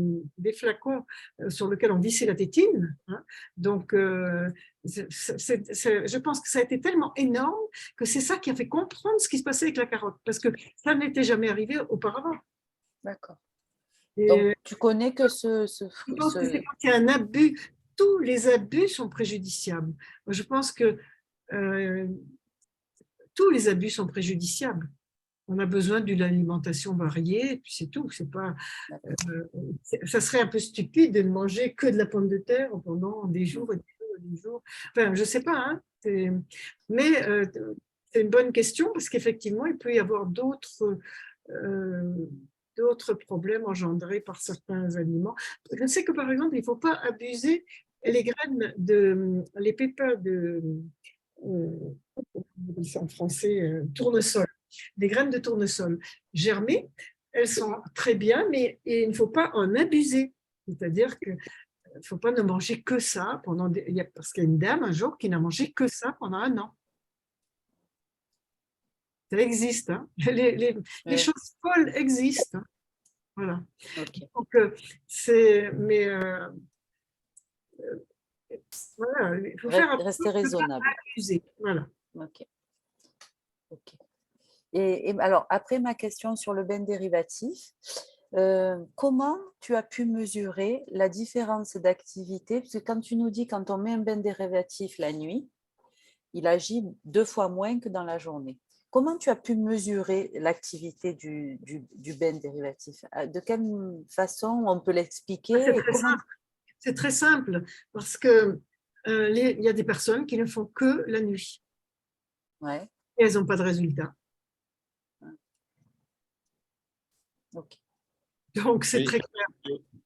flacons sur lesquels on vissait la tétine. Hein. Donc, je pense que ça a été tellement énorme que c'est ça qui a fait comprendre ce qui se passait avec la carotte, parce que ça n'était jamais arrivé auparavant. D'accord. Et donc, tu connais que ce je pense que c'est quand il y a un abus, tous les abus sont préjudiciables. Je pense que tous les abus sont préjudiciables. On a besoin d'une alimentation variée, et puis c'est tout. C'est pas, ça serait un peu stupide de ne manger que de la pomme de terre pendant des jours et des jours et des jours. Enfin, je ne sais pas, hein, mais c'est une bonne question parce qu'effectivement, il peut y avoir d'autres problèmes engendrés par certains aliments. Je sais que par exemple, il ne faut pas abuser les graines les pépins de, en français, tournesol. Les graines de tournesol germées, elles sont très bien, mais il ne faut pas en abuser. C'est-à-dire qu'il ne faut pas ne manger que ça pendant parce qu'il y a une dame un jour qui n'a mangé que ça pendant 1 an. Ça existe, hein. Les choses folles existent. Hein. Voilà. Okay. Donc, voilà, il faut faire rester raisonnable. Abuser. Voilà. Ok. Ok. Et alors, après ma question sur le bain dérivatif, comment tu as pu mesurer la différence d'activité? Parce que quand tu nous dis quand on met un bain dérivatif la nuit, il agit 2 fois moins que dans la journée. Comment tu as pu mesurer l'activité du bain dérivatif? De quelle façon on peut l'expliquer? C'est très simple parce que il y a des personnes qui ne font que la nuit. Ouais. Et elles n'ont pas de résultat. Okay. Donc, c'est très clair.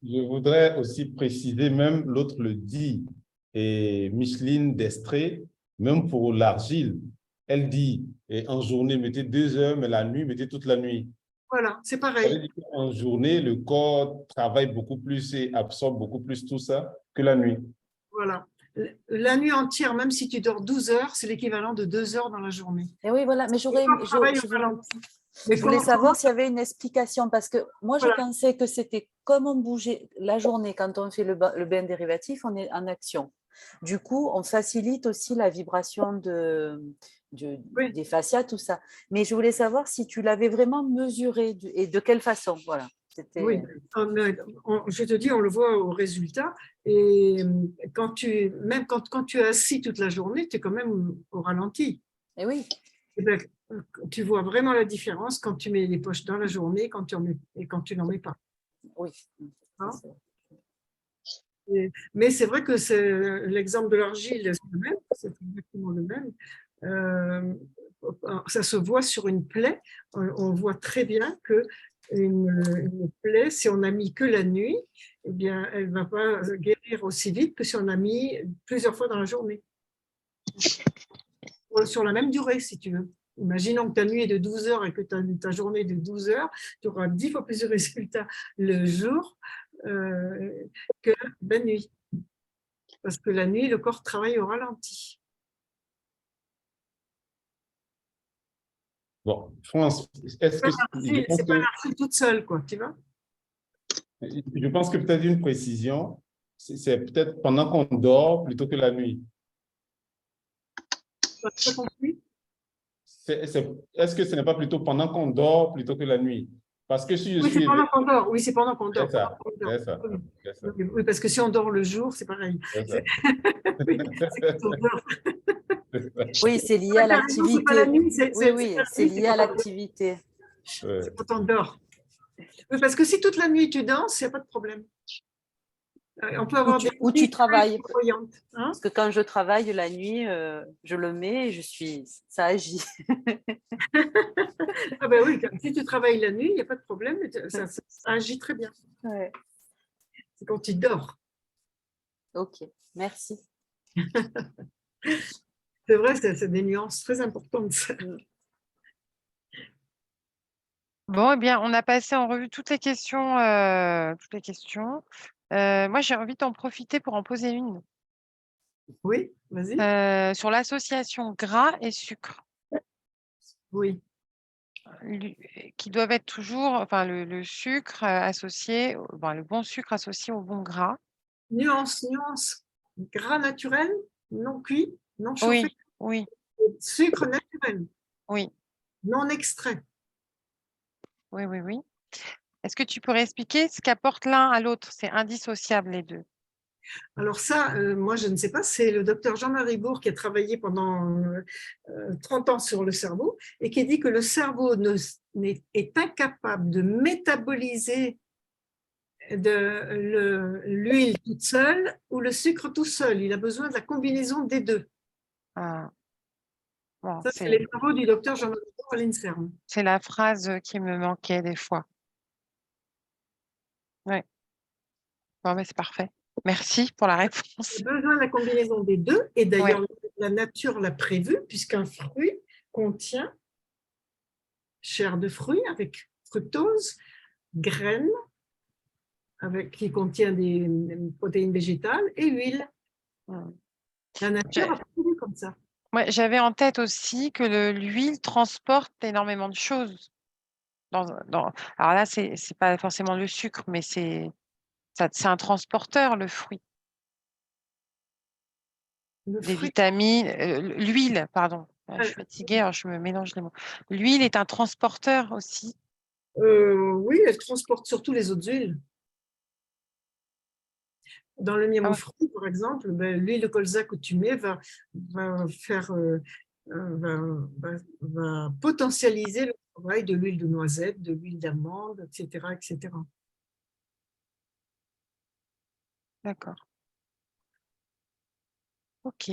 Je voudrais aussi préciser, même l'autre le dit, et Micheline Destré, même pour l'argile, elle dit, et en journée, mettez 2 heures, mais la nuit, mettez toute la nuit. Voilà, c'est pareil. En journée, le corps travaille beaucoup plus et absorbe beaucoup plus tout ça que la nuit. Voilà. La nuit entière, même si tu dors 12 heures, c'est l'équivalent de 2 heures dans la journée. Et oui, voilà, mais Le corps travaille au ralenti. Mais je voulais comment- savoir s'il y avait une explication, parce que moi, je Voilà. pensais que c'était comme on bougeait la journée, quand on fait le bain dérivatif, on est en action. Du coup, on facilite aussi la vibration Oui. des fascias, tout ça. Mais je voulais savoir si tu l'avais vraiment mesuré et de quelle façon. Voilà. Oui, je te dis, on le voit au résultat. Et même quand tu es assis toute la journée, tu es quand même au ralenti. Et oui. Eh ben, tu vois vraiment la différence quand tu mets les poches dans la journée et quand tu n'en mets pas. Oui. Hein? Mais c'est vrai que l'exemple de l'argile, c'est le même, c'est exactement le même. Ça se voit sur une plaie. On voit très bien que une plaie, si on a mis que la nuit, eh bien, elle ne va pas guérir aussi vite que si on a mis plusieurs fois dans la journée. Sur la même durée, si tu veux. Imaginons que ta nuit est de 12 heures et que ta journée est de 12 heures, tu auras 10 fois plus de résultats le jour que la nuit. Parce que la nuit, le corps travaille au ralenti. Bon, France, est-ce que C'est pas l'argile toute seule, quoi, tu vois? je pense que peut-être une précision, c'est peut-être pendant qu'on dort plutôt que la nuit. Tu as pas compris? Est-ce que ce n'est pas plutôt pendant qu'on dort plutôt que la nuit? Parce que si je Oui, suis c'est pendant qu'on dort. Oui, c'est pendant qu'on dort. C'est ça, Pendant qu'on dort. c'est ça, Oui. c'est ça, Oui, parce que si on dort le jour, c'est pareil. c'est ça. Oui, c'est quand on dort. Oui, c'est lié à C'est pas la l'activité. nuit, Oui, c'est lié à l'activité. C'est quand on dort. Oui, parce que si toute la nuit tu danses, il n'y a pas de problème. On peut avoir Où tu travailles. voyantes. Hein? Parce que quand je travaille la nuit, je le mets et ça agit. Ah ben oui, si tu travailles la nuit, il n'y a pas de problème, ça agit très bien. Ouais. C'est quand tu dors. Ok, merci. C'est vrai, c'est des nuances très importantes. Bon, eh bien, on a passé en revue toutes les questions. Moi, j'ai envie d'en profiter pour en poser une. Oui, vas-y. Sur l'association gras et sucre, Oui. qui doivent être toujours, enfin, le sucre associé, le bon sucre associé au bon gras. Nuance. Gras naturel, non cuit, non chauffé. Oui, Sucre naturel, oui, non extrait. oui. Est-ce que tu pourrais expliquer ce qu'apportent l'un à l'autre? C'est indissociable, les deux. Alors ça, moi je ne sais pas, c'est le docteur Jean-Marie Bourg qui a travaillé pendant 30 ans sur le cerveau et qui dit que le cerveau est incapable de métaboliser l'huile toute seule ou le sucre tout seul. Il a besoin de la combinaison des deux. Ah. Bon, Ça, c'est les travaux du docteur Jean-Marie Bourg à l'INSERM. c'est la phrase qui me manquait des fois. Oui. Bon, mais c'est parfait. Merci pour la réponse. Il a besoin de la combinaison des deux, et d'ailleurs, Ouais. la nature l'a prévu, puisqu'un fruit contient chair de fruit avec fructose, graines qui contient des protéines végétales et huile. La nature a prévu comme ça. Ouais, j'avais en tête aussi que l'huile transporte énormément de choses. Alors là, c'est pas forcément le sucre, mais c'est un transporteur, le fruit. Des vitamines, l'huile, pardon. Je suis fatiguée, alors je me mélange les mots. L'huile est un transporteur aussi. Oui, elle transporte surtout les autres huiles. Dans le miel aux fruits, par exemple, l'huile de colza que tu mets va potentialiser le travail de l'huile de noisette, de l'huile d'amande, etc., etc. D'accord. Ok.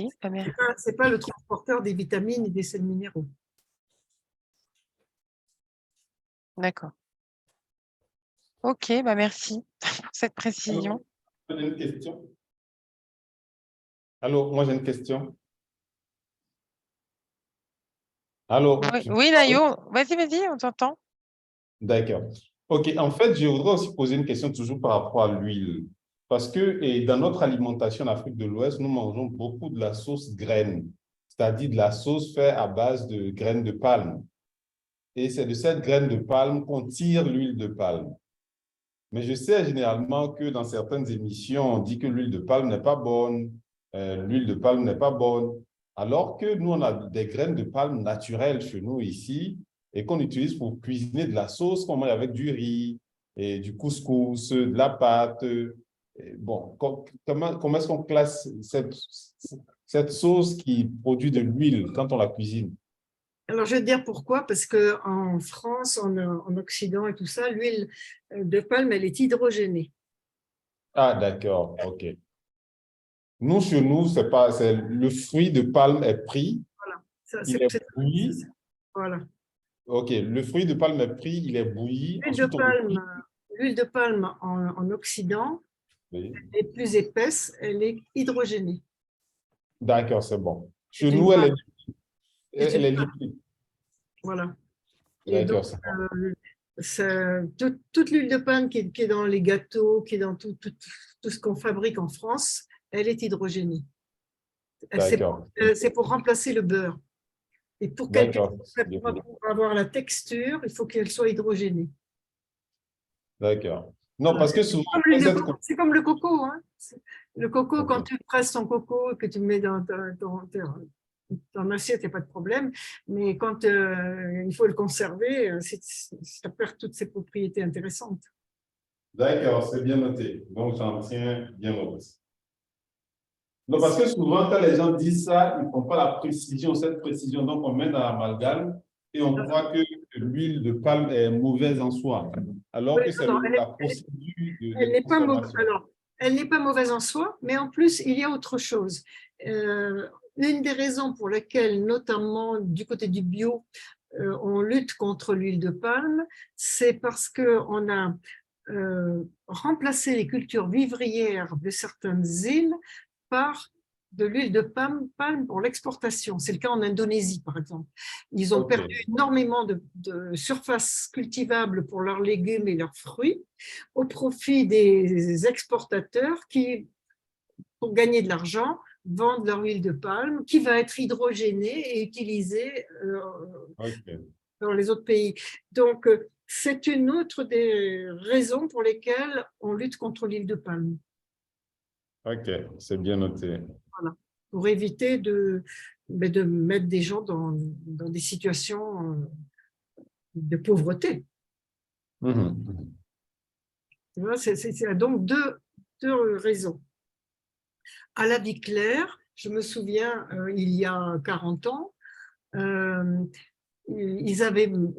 C'est pas le transporteur des vitamines et des sels minéraux. D'accord. Ok, merci pour cette précision. J'ai une question. Allô, moi j'ai une question. Allô? Oui, Nayo, vas-y, on t'entend. D'accord. OK, en fait, je voudrais aussi poser une question toujours par rapport à l'huile. Parce que et dans notre alimentation en Afrique de l'Ouest, nous mangeons beaucoup de la sauce graine, c'est-à-dire de la sauce faite à base de graines de palme. Et c'est de cette graine de palme qu'on tire l'huile de palme. Mais je sais généralement que dans certaines émissions, on dit que l'huile de palme n'est pas bonne, l'huile de palme n'est pas bonne, alors que nous, on a des graines de palme naturelles chez nous ici et qu'on utilise pour cuisiner de la sauce qu'on mange avec du riz, et du couscous, de la pâte. Et bon, comment est-ce qu'on classe cette sauce qui produit de l'huile quand on la cuisine? Alors, je vais te dire pourquoi, parce qu'en France, en Occident et tout ça, l'huile de palme, elle est hydrogénée. Ah, d'accord, OK. Nous, chez nous, c'est le fruit de palme est pris, Ça, il est bouilli. voilà. OK, le fruit de palme est pris, il est bouilli. Ensuite, L'huile de palme en Occident oui. est plus épaisse, elle est hydrogénée. D'accord, c'est bon. Chez C'est nous, une elle est liquide. Voilà. Et D'accord, donc, c'est bon. toute l'huile de palme qui est dans les gâteaux, qui est dans tout ce qu'on fabrique en France, elle est hydrogénée. D'accord. C'est pour remplacer le beurre. Et pour avoir la texture, il faut qu'elle soit hydrogénée. D'accord. Non, parce que souvent, c'est comme le coco. Hein. Le coco, Okay. Quand tu presses ton coco et que tu le mets dans ton assiette, il n'y a pas de problème. Mais quand il faut le conserver, ça perd toutes ses propriétés intéressantes. D'accord, c'est bien noté. Donc, j'en tiens bien note. Non, parce que souvent, quand les gens disent ça, ils ne font pas la précision, cette précision. Donc, on met dans l'amalgame et on croit que l'huile de palme est mauvaise en soi, alors que c'est la procédure de conservation. Alors, elle n'est pas mauvaise en soi, mais en plus, il y a autre chose. Une des raisons pour lesquelles, notamment du côté du bio, on lutte contre l'huile de palme, c'est parce qu'on a remplacé les cultures vivrières de certaines îles par de l'huile de palme pour l'exportation. C'est le cas en Indonésie, par exemple. Ils ont perdu énormément de surface cultivable pour leurs légumes et leurs fruits au profit des exportateurs qui, pour gagner de l'argent, vendent leur huile de palme qui va être hydrogénée et utilisée dans les autres pays. Donc, c'est une autre des raisons pour lesquelles on lutte contre l'huile de palme. OK, c'est bien noté. Voilà, pour éviter de mettre des gens dans des situations de pauvreté. Tu vois, c'est donc deux raisons. À la vie claire, je me souviens, il y a 40 ans, il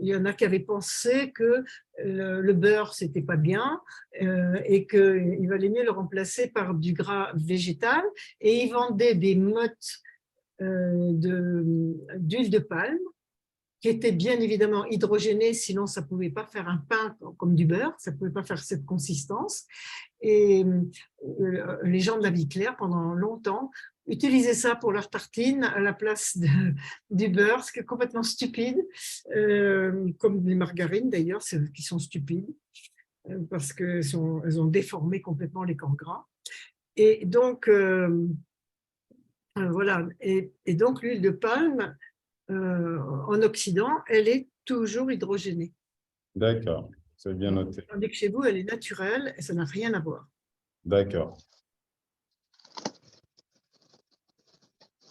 y en a qui avaient pensé que le beurre, c'était pas bien et qu'il valait mieux le remplacer par du gras végétal. Et ils vendaient des mottes d'huile de palme qui étaient bien évidemment hydrogénées, sinon ça ne pouvait pas faire un pain comme du beurre, ça ne pouvait pas faire cette consistance. Et les gens de la vie claire, pendant longtemps, utilisaient ça pour leurs tartines à la place du beurre, ce qui est complètement stupide, comme les margarines d'ailleurs, qui sont stupides, parce qu'elles ont déformé complètement les corps gras. Et donc, voilà. Et donc, l'huile de palme, en Occident, elle est toujours hydrogénée. D'accord, c'est bien noté. Tandis que chez vous, elle est naturelle et ça n'a rien à voir. D'accord.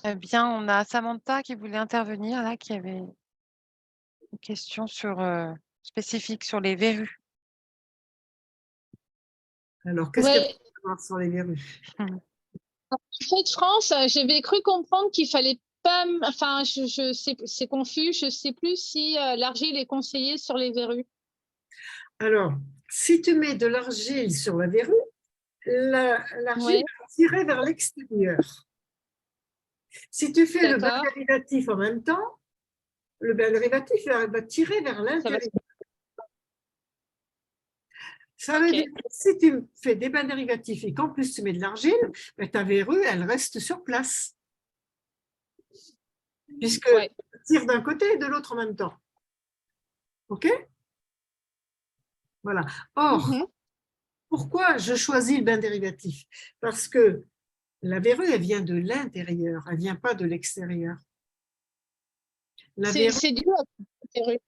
Eh bien, on a Samantha qui voulait intervenir, là, qui avait une question spécifique sur les verrues. Alors, qu'est-ce qu'il y a à savoir sur les verrues? En fait, France, j'avais cru comprendre qu'il fallait pas, enfin, c'est confus, je ne sais plus si l'argile est conseillée sur les verrues. Alors, si tu mets de l'argile sur la verrue, l'argile va tirer vers l'extérieur. Si tu fais le bain dérivatif en même temps, le bain dérivatif va tirer vers l'intérieur. Ça veut dire que si tu fais des bains dérivatifs et qu'en plus tu mets de l'argile, ta verrue, elle reste sur place. Puisque tu tires d'un côté et de l'autre en même temps. OK? Voilà. Or, Pourquoi je choisis le bain dérivatif? Parce que la verrue, elle vient de l'intérieur, elle ne vient pas de l'extérieur. La verrue, C'est dû à la verrue.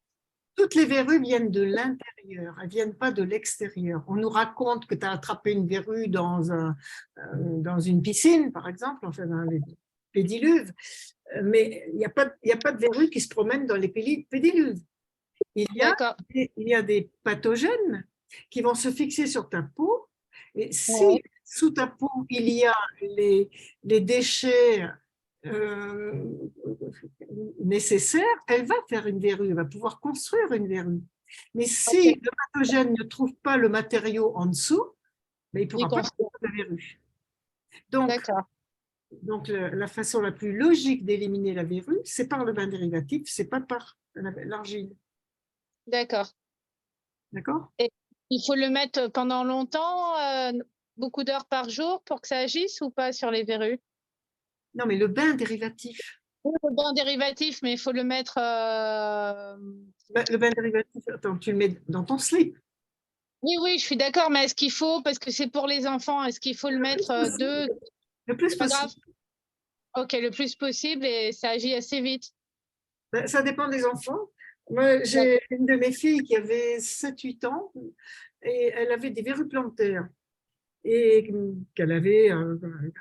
toutes les verrues viennent de l'intérieur, elles ne viennent pas de l'extérieur. On nous raconte que tu as attrapé une verrue dans une piscine, par exemple, enfin dans les pédiluves, mais il n'y a pas de verrues qui se promènent dans les pédiluves. Il D'accord. y a des pathogènes qui vont se fixer sur ta peau, et si Ouais. sous ta peau, il y a les déchets nécessaires, elle va faire une verrue, elle va pouvoir construire une verrue. Mais si le pathogène ne trouve pas le matériau en dessous, mais il ne pourra pas faire la verrue. Donc la façon la plus logique d'éliminer la verrue, c'est par le bain dérivatif, c'est pas par l'argile. D'accord. D'accord? Et il faut le mettre pendant longtemps, beaucoup d'heures par jour pour que ça agisse ou pas sur les verrues? Non, mais le bain dérivatif. Oui, le bain dérivatif, mais il faut le mettre. Le bain dérivatif, attends, tu le mets dans ton slip. Oui, oui, je suis d'accord, mais est-ce qu'il faut, parce que c'est pour les enfants, est-ce qu'il faut le mettre le plus pas grave. possible. Ok, le plus possible et ça agit assez vite. Ça dépend des enfants. Moi, j'ai une de mes filles qui avait 7-8 ans et elle avait des verrues plantaires et qu'elle avait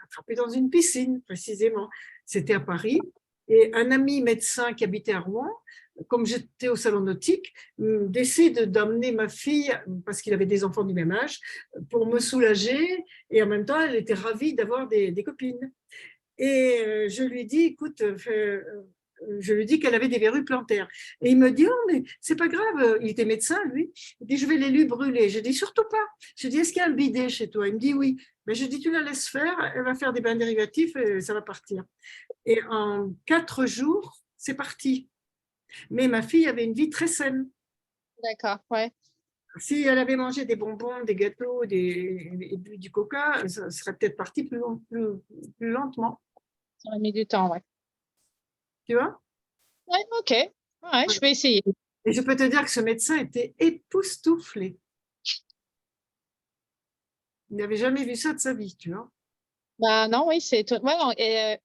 attrapées dans une piscine, précisément. C'était à Paris. Et un ami médecin qui habitait à Rouen, comme j'étais au salon nautique, décide d'amener ma fille, parce qu'il avait des enfants du même âge, pour me soulager. Et en même temps, elle était ravie d'avoir des copines. Et je lui dis, écoute, je lui dis qu'elle avait des verrues plantaires. Et il me dit, oh, mais c'est pas grave. Il était médecin, lui. Il dit, je vais les lui brûler. Je dis, surtout pas. Je dis, est-ce qu'il y a un bidet chez toi? Il me dit, oui. Mais je dis, tu la laisses faire. Elle va faire des bains dérivatifs et ça va partir. Et en 4 jours, c'est parti. Mais ma fille avait une vie très saine. D'accord, ouais. Si elle avait mangé des bonbons, des gâteaux, et bu du coca, ça serait peut-être parti plus lentement. Ça a mis du temps, ouais. Tu vois? Ouais, ok. Ouais, je vais essayer. Et je peux te dire que ce médecin était époustouflé. Il n'avait jamais vu ça de sa vie, tu vois. Bah non, oui, c'est ouais, non, et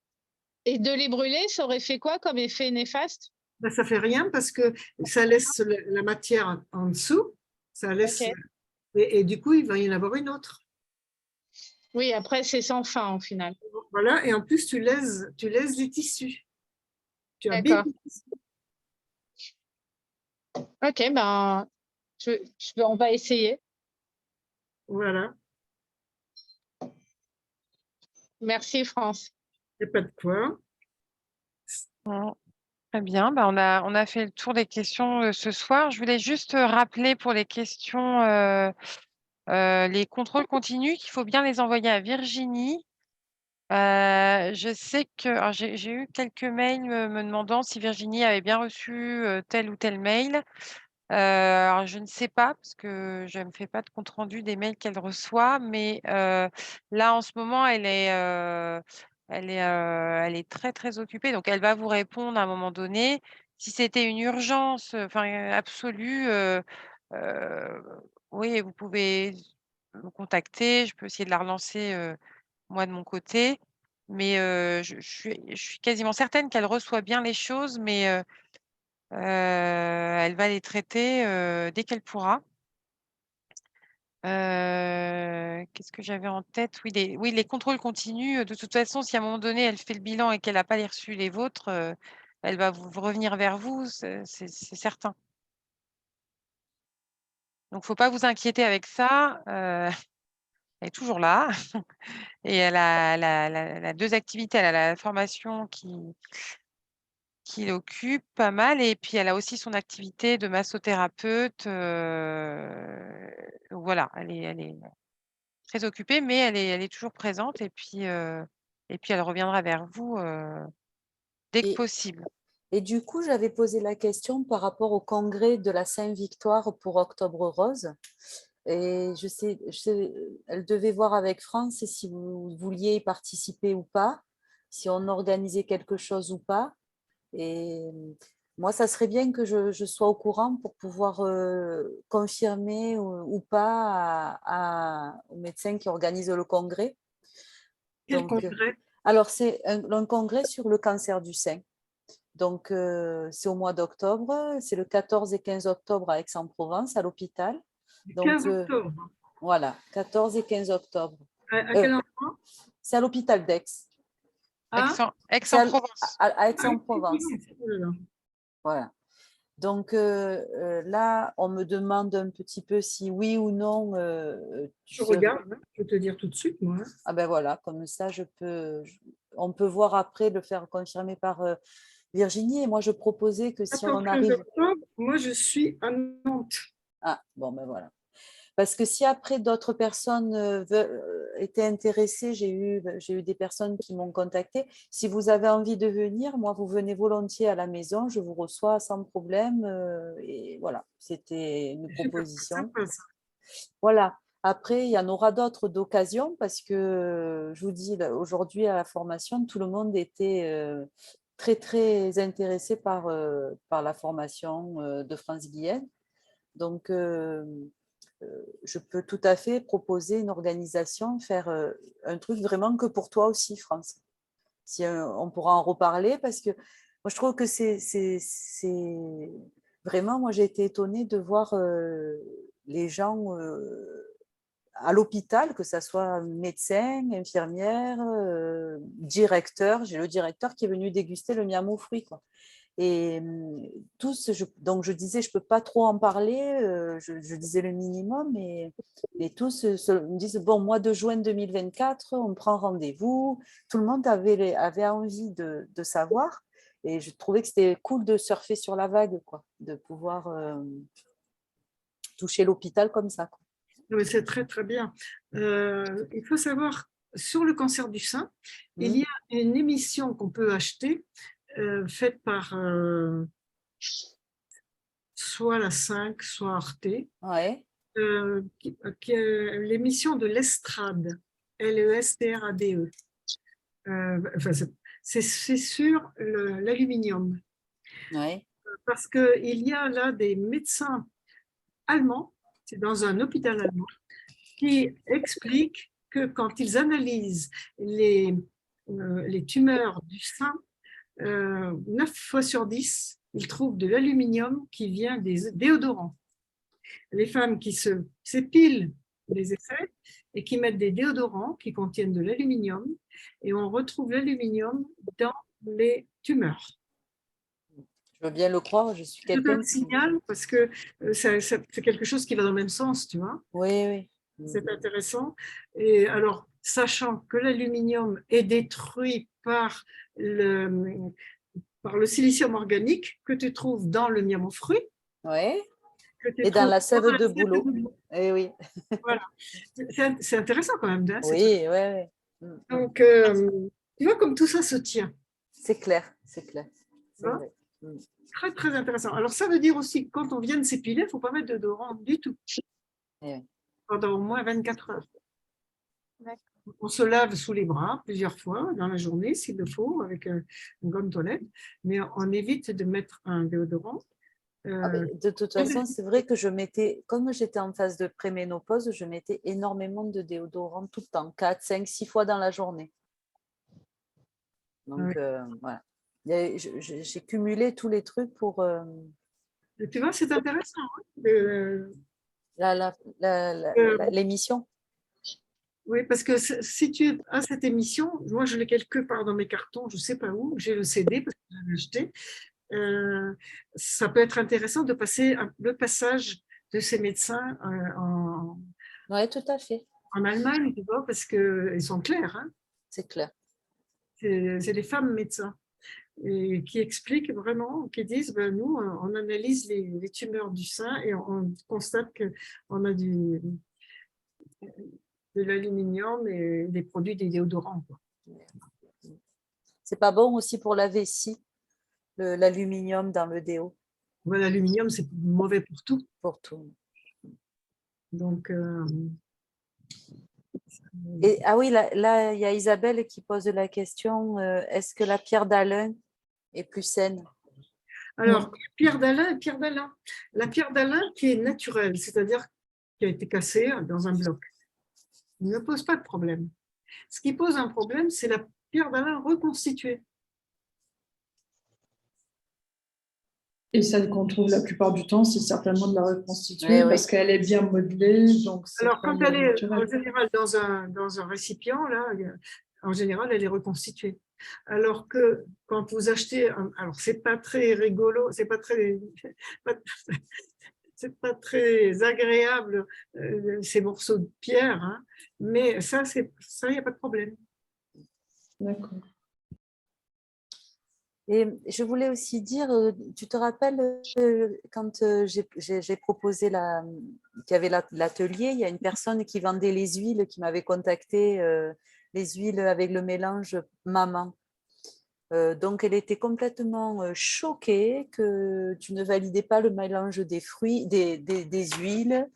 de les brûler, ça aurait fait quoi comme effet néfaste? Ben, ça fait rien parce que ça laisse la matière en dessous, ça laisse, Ok. et du coup, il va y en avoir une autre. Oui, après, c'est sans fin au final. Voilà, et en plus, tu lèses les tissus. Tu habilles D'accord. les tissus. Ok, ben, on va essayer. Voilà, Merci, France. il n'y a pas de quoi. Bon, très bien. Bah, on a fait le tour des questions ce soir. Je voulais juste rappeler pour les questions, les contrôles continus, qu'il faut bien les envoyer à Virginie. Je sais que alors j'ai eu quelques mails me demandant si Virginie avait bien reçu tel ou tel mail. Alors je ne sais pas parce que je ne me fais pas de compte rendu des mails qu'elle reçoit, mais là en ce moment elle est très très occupée, donc elle va vous répondre à un moment donné. Si c'était une urgence, enfin absolue, heu, oui, vous pouvez me contacter. Je peux essayer de la relancer moi de mon côté, mais je suis quasiment certaine qu'elle reçoit bien les choses, mais elle va les traiter, dès qu'elle pourra. Qu'est-ce que j'avais en tête? Oui, les contrôles continus, de toute façon, si à un moment donné, elle fait le bilan et qu'elle n'a pas les reçus les vôtres, elle va vous revenir vers vous, c'est certain. Donc faut pas vous inquiéter avec ça, elle est toujours là et elle a 2 activités. Elle a la formation qui l'occupe pas mal et puis elle a aussi son activité de massothérapeute, donc voilà, elle est très occupée, mais elle est toujours présente et puis elle reviendra vers vous, dès que Et, possible. et du coup, j'avais posé la question par rapport au congrès de la Saint-Victoire pour Octobre Rose. Et elle devait voir avec France si vous vouliez y participer ou pas, si on organisait quelque chose ou pas. Et Moi, ça serait bien que je sois au courant pour pouvoir confirmer ou pas au médecin qui organise le congrès. Quel Donc, congrès? alors, c'est un congrès sur le cancer du sein. Donc, c'est au mois d'octobre. C'est le 14 et 15 octobre à Aix-en-Provence, à l'hôpital. Le Donc, 15 octobre. voilà, 14 et 15 octobre. À quel endroit? C'est à l'hôpital d'Aix. Ah, C'est Aix-en-Provence. à Aix-en-Provence. voilà. Voilà. Donc là, on me demande un petit peu si oui ou non. Je regarde, hein, je vais te dire tout de suite, moi. Ah ben voilà, comme ça, on peut voir après, le faire confirmer par Virginie. Et moi, je proposais que si on 14-15 arrive. octobre, moi, je suis à Nantes. Ah, bon, ben voilà. Parce que si après d'autres personnes étaient intéressées, j'ai eu des personnes qui m'ont contacté. Si vous avez envie de venir, moi, vous venez volontiers à la maison, je vous reçois sans problème. Et voilà, c'était une proposition. Sympa, ça. Voilà. Après, il y en aura d'autres d'occasion parce que je vous dis, aujourd'hui à la formation, tout le monde était très, très intéressé par la formation de France Guyenne. Donc, je peux tout à fait proposer une organisation, faire un truc vraiment que pour toi aussi, France. Si on pourra en reparler parce que moi, je trouve que c'est vraiment, moi, j'ai été étonnée de voir les gens à l'hôpital, que ce soit médecin, infirmière, directeur. J'ai le directeur qui est venu déguster le miam aux fruits, quoi. Et tous, donc je disais, je ne peux pas trop en parler, je disais le minimum, et tous me disent, bon, mois de juin 2024, on prend rendez-vous. Tout le monde avait envie de savoir, et je trouvais que c'était cool de surfer sur la vague, quoi, de pouvoir toucher l'hôpital comme ça, quoi. C'est très, très bien. Il faut savoir, sur le cancer du sein, il y a une émission qu'on peut acheter, faite par soit la 5, soit Arte, Ouais. qui est l'émission de l'Estrade, Lestrade. Enfin, c'est sur l'aluminium. Ouais. Parce qu'il y a là des médecins allemands, c'est dans un hôpital allemand, qui expliquent que quand ils analysent les tumeurs du sein, 9 fois sur 10, ils trouvent de l'aluminium qui vient des déodorants. Les femmes qui s'épilent les effets et qui mettent des déodorants qui contiennent de l'aluminium, et on retrouve l'aluminium dans les tumeurs. Je veux bien le croire, je suis C'est quelqu'un un signal parce que c'est quelque chose qui va dans le même sens, tu vois. Oui, oui. C'est intéressant. Et alors, sachant que l'aluminium est détruit par le silicium organique que tu trouves dans le miam aux fruits. Oui. Et dans la sève de bouleau. Eh oui. Voilà. C'est intéressant quand même. Hein, oui, oui. Donc, tu vois comme tout ça se tient. C'est clair, c'est clair. C'est vrai. Très, très intéressant. Alors, ça veut dire aussi que quand on vient de s'épiler, il ne faut pas mettre de déodorant du tout. Pendant au moins 24 heures. On se lave sous les bras plusieurs fois dans la journée, s'il le faut, avec une gomme toilette, mais on évite de mettre un déodorant. De toute façon, c'est vrai que je mettais, comme j'étais en phase de préménopause, je mettais énormément de déodorant tout le temps, 4, 5, 6 fois dans la journée. Donc, voilà. J'ai cumulé tous les trucs pour… Tu vois, c'est intéressant. Hein, l'émission. Oui, parce que si tu as cette émission, moi je l'ai quelque part dans mes cartons, je ne sais pas où, j'ai le CD parce que je l'ai acheté. Ça peut être intéressant de passer le passage de ces médecins oui, tout à fait. En Allemagne, tu vois, parce qu'ils sont clairs. Hein. C'est clair. C'est des femmes médecins et qui expliquent vraiment, qui disent, ben, nous, on analyse les tumeurs du sein et on constate qu'on a de l'aluminium et des produits des déodorants. C'est pas bon aussi pour la vessie, l'aluminium dans le déo. Ouais, l'aluminium, c'est mauvais pour tout. Pour tout. Donc, et, ah oui, là, il y a Isabelle qui pose la question, est-ce que la pierre d'Alain est plus saine? Alors, pierre d'Alain et pierre d'Alain. La pierre d'Alain qui est naturelle, c'est-à-dire qui a été cassée dans un bloc, ne pose pas de problème. Ce qui pose un problème, c'est la pierre d'Alain reconstituée. Et celle qu'on trouve la plupart du temps, c'est certainement de la reconstituer Oui. parce qu'elle est bien modelée. Donc Alors, quand elle est en naturel. général dans un récipient, là, en général, elle est reconstituée. Alors que quand vous achetez, alors c'est pas très rigolo, c'est pas très agréable ces morceaux de pierre, hein, mais ça, il n'y a pas de problème. D'accord. Et je voulais aussi dire, tu te rappelles quand j'ai proposé qu'il y avait l'atelier, il y a une personne qui vendait les huiles qui m'avait contacté, les huiles avec le mélange maman. Donc, elle était complètement choquée que tu ne validais pas le mélange des fruits, des huiles.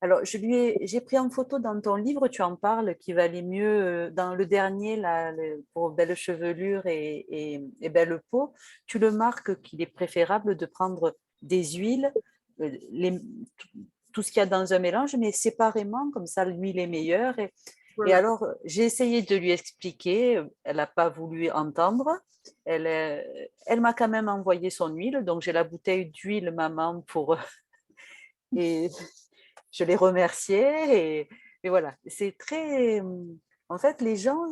Alors, j'ai pris en photo dans ton livre, tu en parles, qui valait mieux dans le dernier, là, pour belle chevelure et belle peau. Tu le marques qu'il est préférable de prendre des huiles, tout ce qu'il y a dans un mélange, mais séparément, comme ça, l'huile est meilleure. Et Voilà. alors, j'ai essayé de lui expliquer, elle n'a pas voulu entendre. Elle m'a quand même envoyé son huile, donc j'ai la bouteille d'huile maman pour... et je l'ai remerciée et voilà. C'est très... En fait, les gens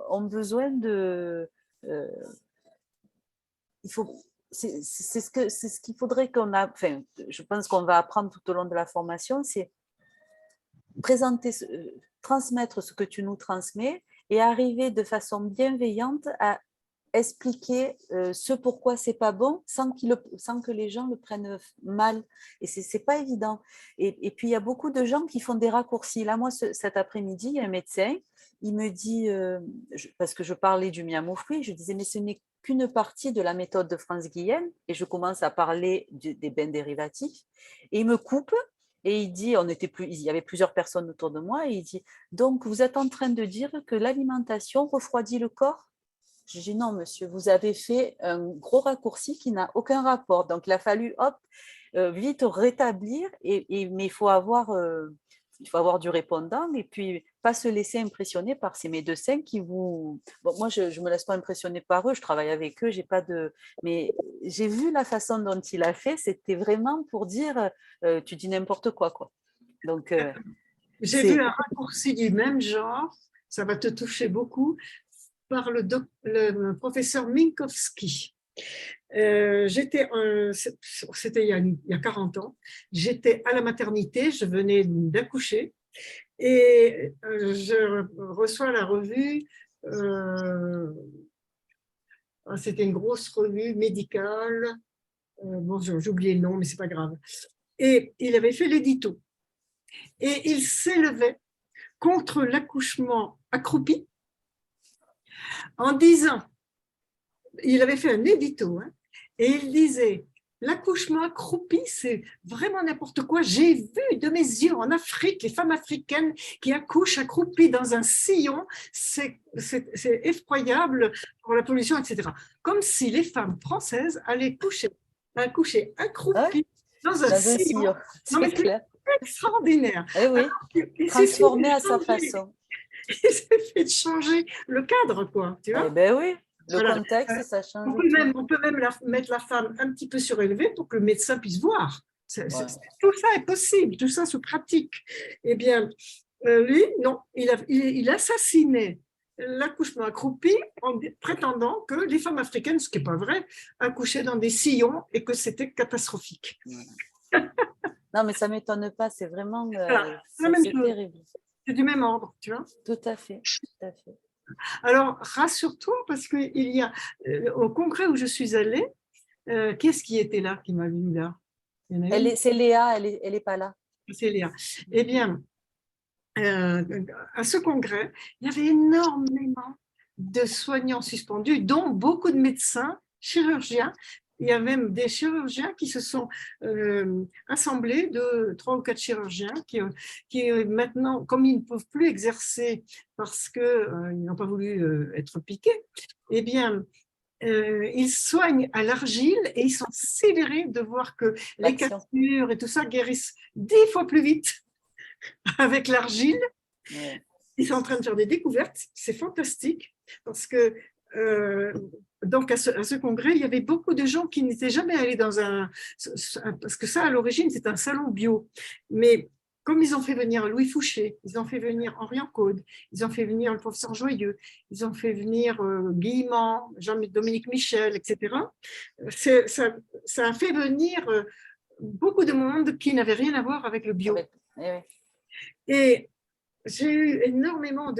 ont besoin de... il faut... C'est ce qu'il faudrait qu'on a... Enfin, je pense qu'on va apprendre tout au long de la formation, c'est présenter, transmettre ce que tu nous transmets et arriver de façon bienveillante à expliquer ce pourquoi c'est pas bon sans que les gens le prennent mal. Et c'est pas évident. Et puis, il y a beaucoup de gens qui font des raccourcis. Là, moi, cet après-midi, il y a un médecin, il me dit, parce que je parlais du miam aux fruits, je disais, mais ce n'est qu'une partie de la méthode de Franz Guilhem, et je commence à parler des bains dérivatifs, et il me coupe, et il dit, il y avait plusieurs personnes autour de moi, et il dit, donc vous êtes en train de dire que l'alimentation refroidit le corps? Je dis non, monsieur, vous avez fait un gros raccourci qui n'a aucun rapport. Donc, il a fallu, hop, vite rétablir, mais il faut avoir du répondant et puis pas se laisser impressionner par ces médecins qui vous... Bon, moi, je ne me laisse pas impressionner par eux, je travaille avec eux, j'ai pas de... Mais j'ai vu la façon dont il a fait, c'était vraiment pour dire, tu dis n'importe quoi, quoi. Donc, j'ai vu un raccourci du même genre, ça va te toucher beaucoup, par le professeur Minkowski. C'était il y a 40 ans, j'étais à la maternité, je venais d'accoucher et je reçois la revue, c'était une grosse revue médicale, bon, j'ai oublié le nom, mais c'est pas grave. Et il avait fait l'édito et il s'élevait contre l'accouchement accroupi en disant, il avait fait un édito, hein, et il disait, l'accouchement accroupi, c'est vraiment n'importe quoi. J'ai vu de mes yeux en Afrique, les femmes africaines qui accouchent accroupies dans un sillon, c'est effroyable pour la pollution, etc. Comme si les femmes françaises allaient accoucher accroupies dans un sillon. Non, mais c'est extraordinaire. Eh oui, transformé à sa façon. Il s'est fait changer le cadre, quoi, tu vois. Eh ben oui, le contexte, ça change. On peut même mettre la femme un petit peu surélevée pour que le médecin puisse voir. Tout ça est possible, tout ça se pratique. Eh bien, lui, non, il assassinait l'accouchement accroupi en prétendant que les femmes africaines, ce qui n'est pas vrai, accouchaient dans des sillons et que c'était catastrophique. Non, mais ça ne m'étonne pas, c'est vraiment c'est terrible. C'est du même ordre, tu vois. Tout à fait, tout à fait. Alors, rassure-toi, parce qu'il y a, au congrès où je suis allée, qu'est-ce qui était là, qui m'a vu là? C'est Léa, elle n'est pas là. C'est Léa. Eh bien, à ce congrès, il y avait énormément de soignants suspendus, dont beaucoup de médecins, chirurgiens. Il y a même des chirurgiens qui se sont assemblés, de 3 ou 4 chirurgiens qui maintenant, comme ils ne peuvent plus exercer parce qu'ils n'ont pas voulu être piqués, eh bien, ils soignent à l'argile et ils sont sidérés de voir que les L'action. cassures et tout ça guérissent 10 fois plus vite avec l'argile. Ouais. Ils sont en train de faire des découvertes, c'est fantastique parce que donc à ce congrès, il y avait beaucoup de gens qui n'étaient jamais allés dans parce que ça à l'origine c'est un salon bio, mais comme ils ont fait venir Louis Fouché, ils ont fait venir Henri Encaude, ils ont fait venir le professeur Joyeux, ils ont fait venir Guillemant, Jean-Dominique Michel, etc. Ça a fait venir beaucoup de monde qui n'avait rien à voir avec le bio. Ouais. Et j'ai eu énormément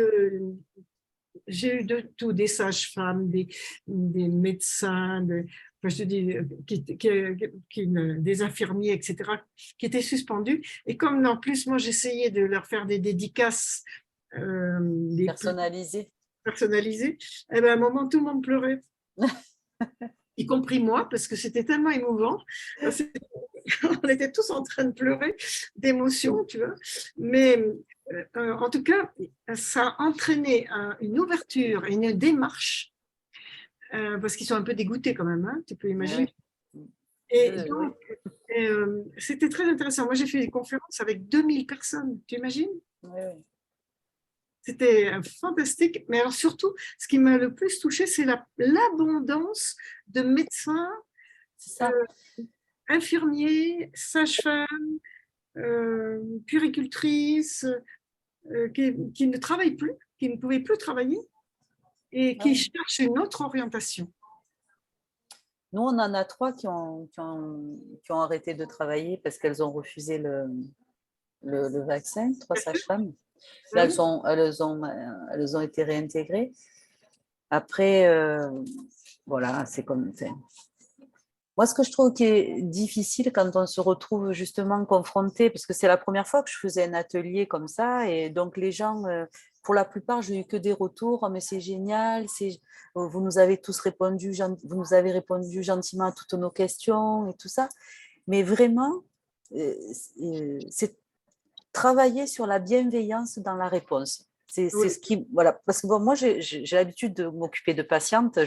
j'ai eu de tout, des sages-femmes, des médecins, enfin, je te dis, des infirmiers, etc., qui étaient suspendus. Et comme en plus, moi, j'essayais de leur faire des dédicaces personnalisées, et bien, à un moment, tout le monde pleurait. Y compris moi, parce que c'était tellement émouvant. On était tous en train de pleurer d'émotion, tu vois. Mais en tout cas, ça a entraîné une ouverture et une démarche, parce qu'ils sont un peu dégoûtés quand même, hein, tu peux imaginer. Oui. Et donc, c'était très intéressant. Moi, j'ai fait des conférences avec 2000 personnes, tu imagines? Oui. C'était fantastique. Mais alors surtout, ce qui m'a le plus touchée, c'est l'abondance de médecins, infirmiers, sages-femmes, puéricultrices, qui ne travaillent plus, qui ne pouvaient plus travailler et qui cherchent une autre orientation. Nous, on en a 3 qui ont arrêté de travailler parce qu'elles ont refusé le vaccin, 3 sages-femmes. Là, elles ont été réintégrées. Après, voilà, c'est comme... Moi, ce que je trouve qui est difficile quand on se retrouve justement confronté, parce que c'est la première fois que je faisais un atelier comme ça, et donc les gens, pour la plupart, je n'ai eu que des retours, oh, mais c'est génial, vous nous avez tous répondu, vous nous avez répondu gentiment à toutes nos questions et tout ça. Mais vraiment, c'est travailler sur la bienveillance dans la réponse. C'est ce qui, voilà, parce que bon, moi, j'ai l'habitude de m'occuper de patientes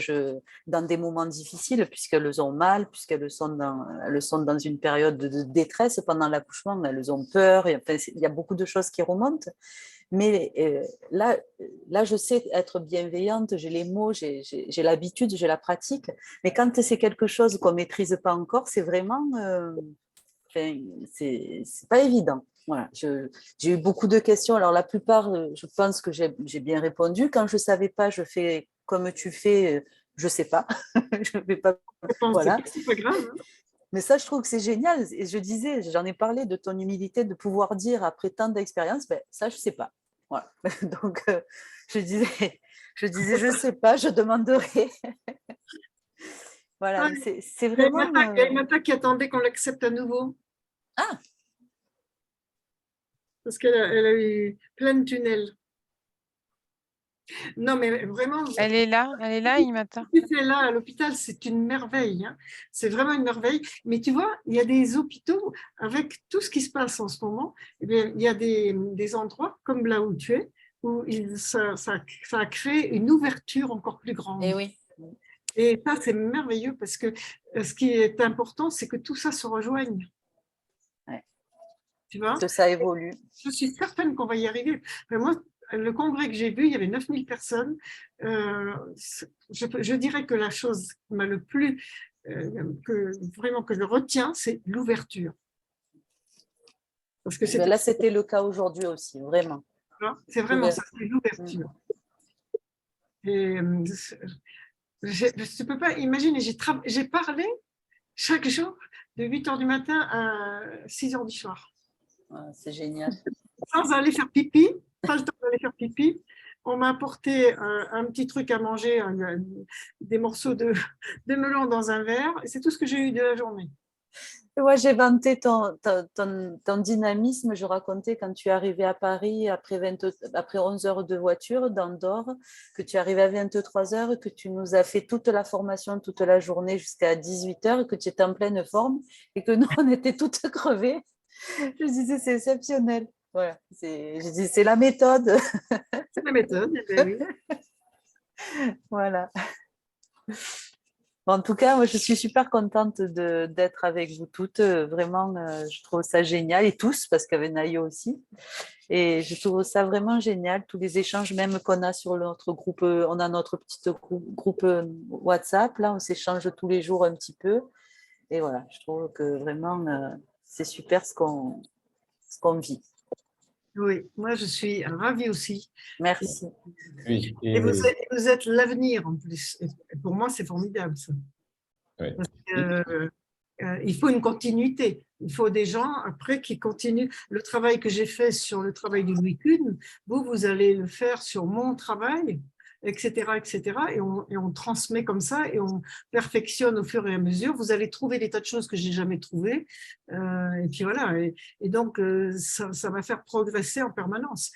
dans des moments difficiles, puisqu'elles ont mal, puisqu'elles sont dans une période de détresse pendant l'accouchement, elles ont peur, il y a beaucoup de choses qui remontent. Mais là, je sais être bienveillante, j'ai les mots, j'ai l'habitude, j'ai la pratique. Mais quand c'est quelque chose qu'on ne maîtrise pas encore, c'est vraiment... c'est pas évident. Voilà, j'ai eu beaucoup de questions. Alors, la plupart, je pense que j'ai bien répondu. Quand je ne savais pas, je fais comme tu fais, je ne sais pas. Je vais pas. Voilà. C'est pas grave. Hein. Mais ça, je trouve que c'est génial. Et je disais, j'en ai parlé de ton humilité de pouvoir dire après tant d'expérience, ben, ça, je ne sais pas. Voilà. Donc, je disais, je ne sais pas, je demanderai. Voilà, c'est vraiment... Il y a une attaque qui attendait qu'on l'accepte à nouveau. Ah! Parce qu'elle a eu plein de tunnels. Non, mais vraiment. Elle est là, Imata. Ce que tu fais là à l'hôpital, c'est une merveille. Hein. C'est vraiment une merveille. Mais tu vois, il y a des hôpitaux, avec tout ce qui se passe en ce moment, eh bien, il y a des endroits, comme là où tu es, où ça a créé une ouverture encore plus grande. Et oui. Et ça, c'est merveilleux parce que ce qui est important, c'est que tout ça se rejoigne. Ouais. Tu vois ? Que ça évolue. Je suis certaine qu'on va y arriver. Mais moi, le congrès que j'ai vu, il y avait 9000 personnes. Je dirais que la chose qui m'a le plus, que je retiens, c'est l'ouverture. Parce que là, c'était le cas aujourd'hui aussi, vraiment. C'est vraiment ça, c'est l'ouverture. Et je ne peux pas imaginer, j'ai parlé chaque jour de 8h du matin à 6h du soir. C'est génial. Sans aller faire pipi, pas le temps d'aller faire pipi. On m'a apporté un petit truc à manger, des morceaux de melon dans un verre, et c'est tout ce que j'ai eu de la journée. Moi, j'ai vanté ton dynamisme. Je racontais quand tu es arrivé à Paris après 11 heures de voiture d'Andorre, que tu es arrivé à 23 heures, que tu nous as fait toute la formation toute la journée jusqu'à 18 heures, que tu étais en pleine forme et que nous, on était toutes crevées. Je disais, c'est exceptionnel. Voilà. Je dis, c'est la méthode. C'est la méthode, eh bien oui. Voilà. Bon, en tout cas, moi, je suis super contente d'être avec vous toutes. Vraiment, je trouve ça génial. Et tous, parce qu'avec Nayo aussi. Et je trouve ça vraiment génial. Tous les échanges même qu'on a sur notre groupe. On a notre petit groupe WhatsApp. Là, on s'échange tous les jours un petit peu. Et voilà, je trouve que vraiment, c'est super ce qu'on vit. Oui, moi je suis ravie aussi. Merci. Oui, Et vous êtes l'avenir en plus. Et pour moi, c'est formidable ça. oui. Parce que, il faut une continuité. Il faut des gens après qui continuent. Le travail que j'ai fait sur le travail du Wicune, vous allez le faire sur mon travail, etc., etc. Et on transmet comme ça et on perfectionne au fur et à mesure. Vous allez trouver des tas de choses que j'ai jamais trouvées. Et puis voilà. Et donc, ça va faire progresser en permanence.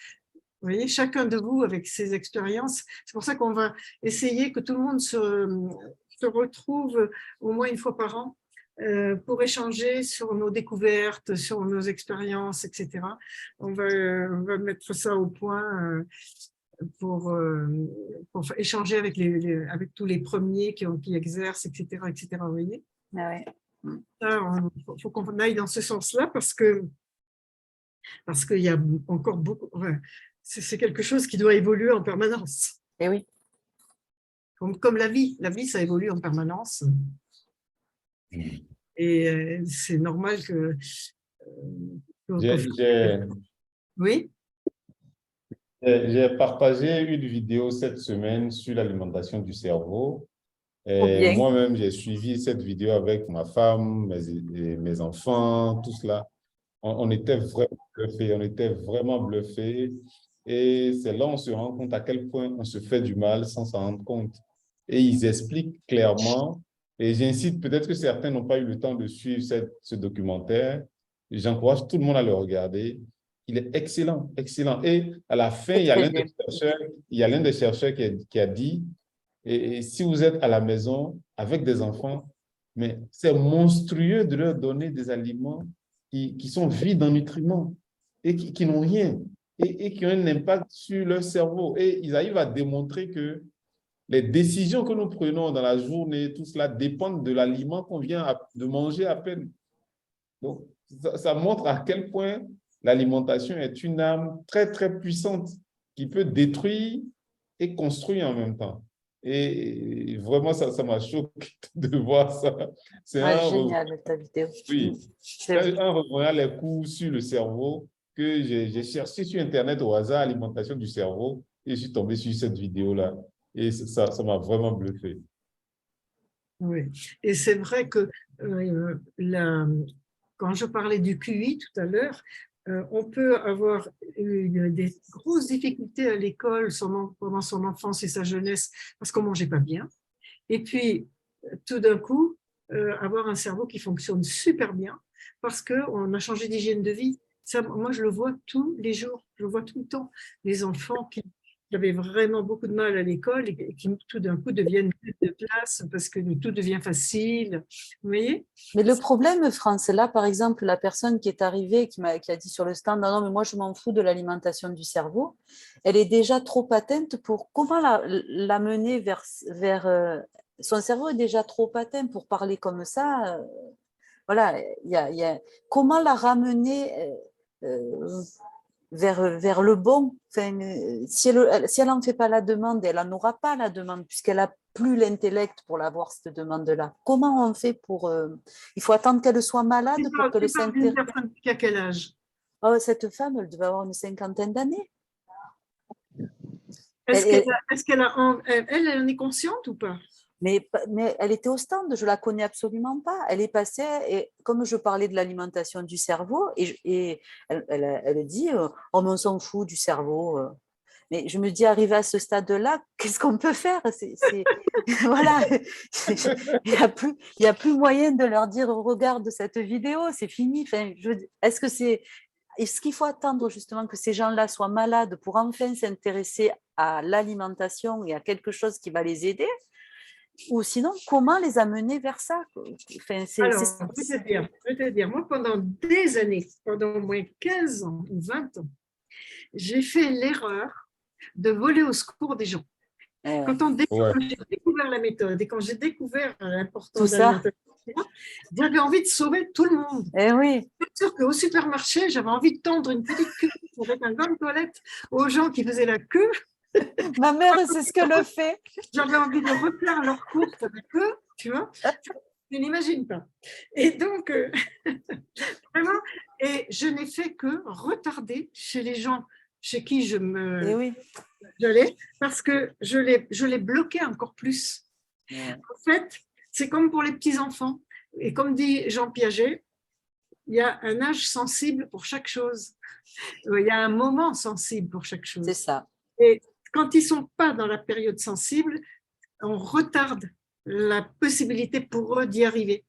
Vous voyez, chacun de vous avec ses expériences. C'est pour ça qu'on va essayer que tout le monde se retrouve au moins une fois par an pour échanger sur nos découvertes, sur nos expériences, etc. On va mettre ça au point pour échanger avec tous les premiers qui exercent, etc., etc. Vous voyez, Ah ouais. faut qu'on aille dans ce sens-là parce qu'il y a encore beaucoup. Ouais, c'est quelque chose qui doit évoluer en permanence. Et oui. Comme la vie ça évolue en permanence. Et c'est normal que. Oui. J'ai partagé une vidéo cette semaine sur l'alimentation du cerveau. Moi-même, j'ai suivi cette vidéo avec ma femme, mes enfants, tout cela. On était vraiment bluffés. Et c'est là où on se rend compte à quel point on se fait du mal sans s'en rendre compte. Et ils expliquent clairement, et j'incite, peut-être que certains n'ont pas eu le temps de suivre ce documentaire. J'encourage tout le monde à le regarder. Il est excellent, excellent. Et à la fin, il y a l'un des chercheurs qui a dit, et si vous êtes à la maison avec des enfants, mais c'est monstrueux de leur donner des aliments qui sont vides en nutriments et qui n'ont rien et qui ont un impact sur leur cerveau. Et ils arrivent à démontrer que les décisions que nous prenons dans la journée, tout cela dépendent de l'aliment qu'on vient de manger à peine. Donc, ça montre à quel point l'alimentation est une arme très, très puissante qui peut détruire et construire en même temps. Et vraiment, ça m'a choqué de voir ça. C'est génial, ta vidéo. Oui, en revoyant les cours sur le cerveau que j'ai cherché sur Internet au hasard, alimentation du cerveau, et je suis tombé sur cette vidéo-là. Et ça m'a vraiment bluffé. Oui, et c'est vrai que quand je parlais du QI tout à l'heure, on peut avoir des grosses difficultés à l'école pendant son enfance et sa jeunesse parce qu'on ne mangeait pas bien. Et puis, tout d'un coup, avoir un cerveau qui fonctionne super bien parce qu'on a changé d'hygiène de vie. Ça, moi, je le vois tous les jours, je le vois tout le temps. Les enfants qui avaient vraiment beaucoup de mal à l'école et qui tout d'un coup deviennent de place parce que tout devient facile. Vous voyez? Mais le problème, France, là, par exemple, la personne qui est arrivée, qui a dit sur le stand, non, mais moi, je m'en fous de l'alimentation du cerveau, elle est déjà trop atteinte pour comment la mener vers son cerveau est déjà trop atteint pour parler comme ça. Voilà, comment la ramener vers le bon. Enfin, si elle n'en fait pas la demande, elle n'en aura pas la demande puisqu'elle n'a plus l'intellect pour l'avoir, cette demande-là. Comment on fait pour... il faut attendre qu'elle soit malade pour que le s'intéresse. Une personne qui a quel âge? Oh, cette femme, elle devait avoir une 50aine d'années. Est-ce qu'elle en est consciente ou pas? Mais elle était au stand, je ne la connais absolument pas. Elle est passée, et comme je parlais de l'alimentation du cerveau, et elle dit oh, mais on s'en fout du cerveau. Mais je me dis, arrivé à ce stade-là, qu'est-ce qu'on peut faire? Voilà, il n'y a plus moyen de leur dire regarde cette vidéo, c'est fini. Enfin, est-ce qu'il faut attendre justement que ces gens-là soient malades pour enfin s'intéresser à l'alimentation et à quelque chose qui va les aider? Ou sinon, comment les amener vers ça? Enfin, alors, je vais te dire, moi, pendant des années, pendant au moins 15 ans ou 20 ans, j'ai fait l'erreur de voler au secours des gens. ouais. Quand on Ouais. quand j'ai découvert la méthode et quand j'ai découvert Tout l'importance de ça. l'alimentation, j'avais envie de sauver tout le monde. Eh oui, C'est sûr qu'au supermarché, j'avais envie de tendre une petite queue avec un gant de toilette aux gens qui faisaient la queue. ma mère, c'est ce qu'elle fait. J'avais envie de refaire leur course avec eux, tu vois. Je n'imagine pas. Et donc, vraiment, et je n'ai fait que retarder chez les gens chez qui Eh oui. j'allais, parce que je les bloquais encore plus. Ouais. En fait, c'est comme pour les petits-enfants. Et comme dit Jean Piaget, il y a un âge sensible pour chaque chose. Il y a un moment sensible pour chaque C'est chose. ça. Et quand ils ne sont pas dans la période sensible, on retarde la possibilité pour eux d'y arriver.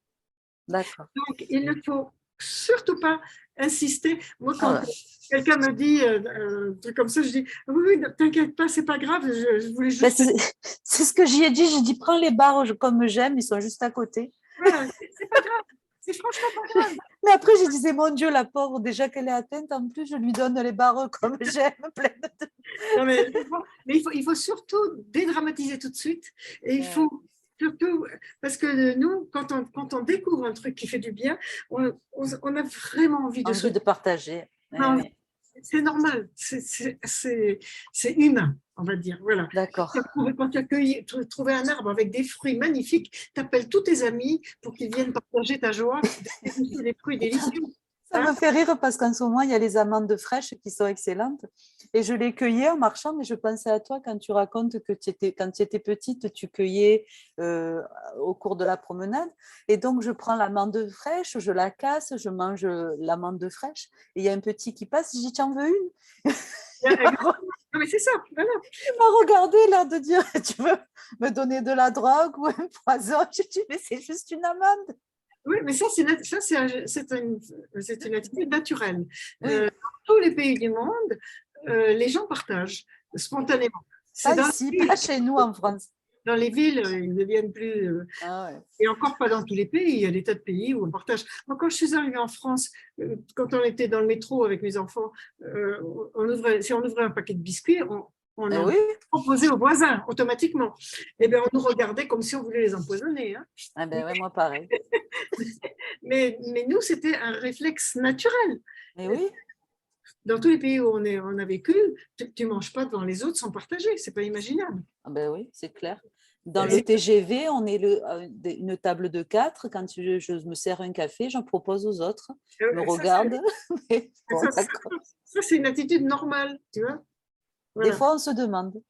D'accord. Donc, il ne faut surtout pas insister. Moi, quand Ah ouais. quelqu'un me dit un truc comme ça, je dis oui, oui, ne t'inquiète pas, c'est pas grave, je voulais Ben, juste. c'est ce que j'y ai dit. J'ai dit, prends les barres comme j'aime, ils sont juste à côté. Voilà, c'est pas grave, c'est franchement pas grave. Mais après, je disais, mon Dieu, la pauvre, déjà qu'elle est atteinte, en plus, je lui donne les barres comme j'aime. pleines de- Non, mais il faut surtout dédramatiser tout de suite. Et il faut surtout, parce que nous, quand on découvre un truc qui fait du bien, on a vraiment envie de Envie de partager. Eh Non, oui. c'est normal, c'est humain, on va dire. Voilà. D'accord. Quand tu as trouvé un arbre avec des fruits magnifiques, tu appelles tous tes amis pour qu'ils viennent partager ta joie, des fruits délicieux. Ça me fait rire parce qu'en ce moment, il y a les amandes fraîches qui sont excellentes. Et je les cueillais en marchant, mais je pensais à toi quand tu racontes que quand tu étais petite, tu cueillais au cours de la promenade. Et donc, je prends l'amande fraîche, je la casse, je mange l'amande fraîche. Et il y a un petit qui passe, je dis, tu en veux une? Non, mais c'est ça, voilà. Il m'a regardé là de dire, tu veux me donner de la drogue ou un poison? Je dis, mais c'est juste une amande. Oui, mais ça, c'est une attitude naturelle. Oui. Dans tous les pays du monde, les gens partagent spontanément. Pas dans ici, les villes- pas chez nous en France. Dans les villes, ils deviennent plus. Ah ouais. Et encore pas dans tous les pays. Il y a des tas de pays où on partage. Moi, quand je suis arrivée en France, quand on était dans le métro avec mes enfants, si on ouvrait un paquet de biscuits, on Eh en oui. proposait aux voisins automatiquement. Et bien, on nous regardait comme si on voulait les empoisonner. Hein. Ah ben ouais, moi pareil. Mais nous, c'était un réflexe naturel. Eh oui. Dans tous les pays où on a vécu, tu ne manges pas devant les autres sans partager. Ce n'est pas imaginable. Ah ben oui, c'est clair. Dans le TGV, on est une table de 4. Quand je me sers un café, j'en propose aux autres. Ils me regardent. Mais bon, d'accord. Ça, c'est une attitude normale, tu vois. Voilà. Des fois, on se demande.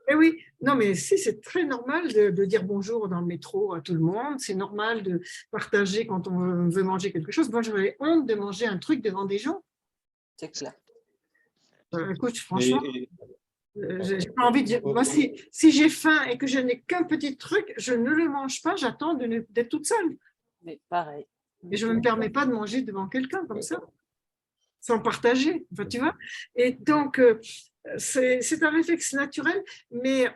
Eh oui, non, mais si, c'est très normal de dire bonjour dans le métro à tout le monde. C'est normal de partager quand on veut manger quelque chose. Moi, j'avais honte de manger un truc devant des gens. C'est clair. Écoute, franchement, j'ai pas envie de dire. Moi, si j'ai faim et que je n'ai qu'un petit truc, je ne le mange pas, j'attends d'être toute seule. Mais pareil. Et je ne me permets pas de manger devant quelqu'un comme ça, sans partager. Enfin, tu vois. Et donc, c'est un réflexe naturel, mais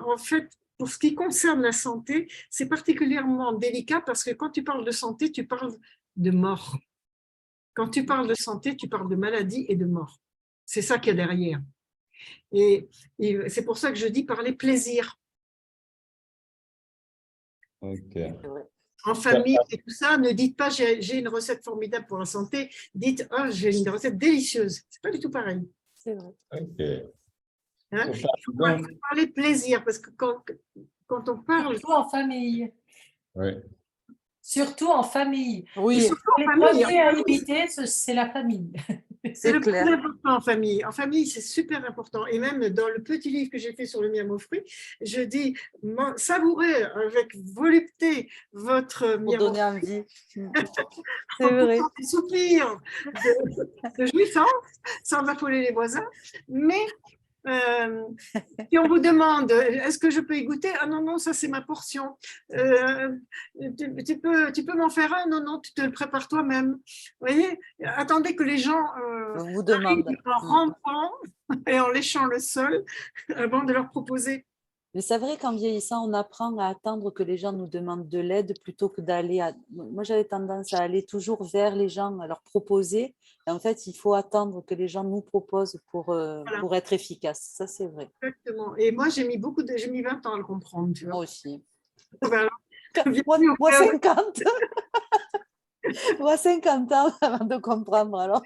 en fait, pour ce qui concerne la santé, c'est particulièrement délicat parce que quand tu parles de santé, tu parles de mort. Quand tu parles de santé, tu parles de maladie et de mort. C'est ça qu'il y a derrière. Et c'est pour ça que je dis parler plaisir. Ok. En famille et tout ça, ne dites pas j'ai une recette formidable pour la santé, dites j'ai une recette délicieuse. C'est pas du tout pareil. C'est vrai. Ok. Hein? Il faut parler de plaisir parce que quand on parle. Surtout en famille. Oui. Surtout en famille. Oui, surtout en Les famille. premiers à éviter, c'est la famille. C'est le plus clair. important en famille. En famille, c'est super important. Et même dans le petit livre que j'ai fait sur le miam aux fruits, je dis savourez avec volupté votre Pour miam aux donner envie. C'est en vrai. poussant des soupirs de jouissance, sans affoler les voisins. Mais si on vous demande, est-ce que je peux y goûter? Ah non, non, ça c'est ma portion. Tu peux m'en faire un? Non, non, tu te le prépares toi-même. Vous voyez? Attendez que les gens Vous demande. arrivent en rampant et en léchant le sol avant de leur proposer. Mais c'est vrai qu'en vieillissant, on apprend à attendre que les gens nous demandent de l'aide plutôt que d'aller à... Moi, j'avais tendance à aller toujours vers les gens, à leur proposer. Et en fait, il faut attendre que les gens nous proposent Voilà, pour être efficace. Ça, c'est vrai. exactement. Et moi, j'ai mis 20 ans à le comprendre, tu Moi vois. aussi. Ben alors, Moi, 50. Moi, 50 ans avant de comprendre. Alors.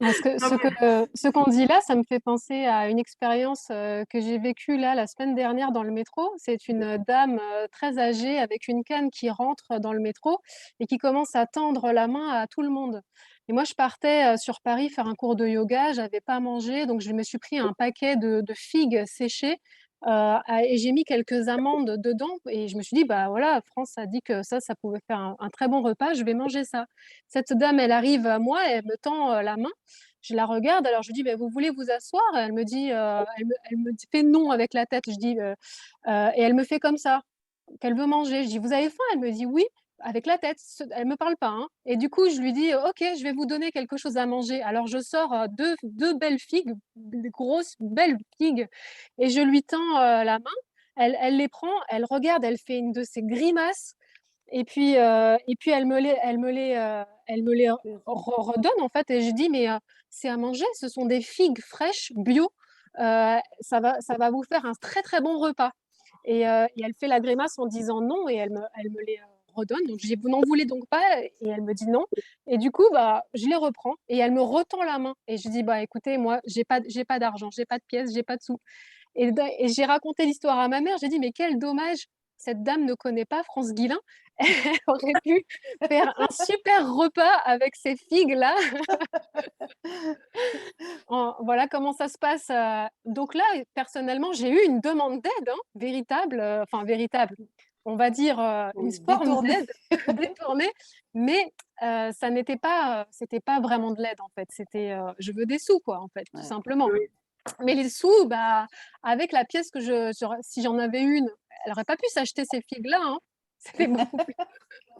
Ce qu'on dit là, ça me fait penser à une expérience que j'ai vécue là la semaine dernière dans le métro. C'est une dame très âgée avec une canne qui rentre dans le métro et qui commence à tendre la main à tout le monde. Et moi, je partais sur Paris faire un cours de yoga, j'avais pas mangé, donc je me suis pris un paquet de figues séchées et j'ai mis quelques amandes dedans. Et je me suis dit, bah voilà, France a dit que ça pouvait faire un très bon repas, je vais manger ça. Cette dame, elle arrive à moi, elle me tend la main. Je la regarde, alors je lui dis, bah, vous voulez vous asseoir? Elle me dit, elle me fait non avec la tête. Je dis, et elle me fait comme ça, qu'elle veut manger. Je dis, vous avez faim? Elle me dit, oui, avec la tête. Elle me parle pas, hein. Et du coup, je lui dis, ok, je vais vous donner quelque chose à manger. Alors je sors deux belles figues, des grosses belles figues, et je lui tends la main. Elle les prend, elle regarde, elle fait une de ces grimaces. Et puis elle me les redonne en fait. Et je dis, mais c'est à manger, ce sont des figues fraîches bio. Ça va vous faire un très très bon repas. Et elle fait la grimace en disant non et elle me les redonne. Donc je dis, vous n'en voulez donc pas? Et elle me dit non. Et du coup, bah, je les reprends et elle me retend la main. Et je dis, bah écoutez, moi, j'ai pas d'argent, j'ai pas de pièces, j'ai pas de sous. Et j'ai raconté l'histoire à ma mère. J'ai dit, mais quel dommage, cette dame ne connaît pas France Guilin. Elle aurait pu faire un super repas avec ces figues-là. Voilà comment ça se passe. Donc là, personnellement, j'ai eu une demande d'aide, hein, véritable, enfin véritable, on va dire une forme d'aide détournée, mais ça n'était pas, c'était pas vraiment de l'aide en fait. C'était, je veux des sous quoi en fait, tout simplement. oui. Mais les sous, bah, avec la pièce que si j'en avais une, elle n'aurait pas pu s'acheter ces figues-là, hein. C'était beaucoup plus.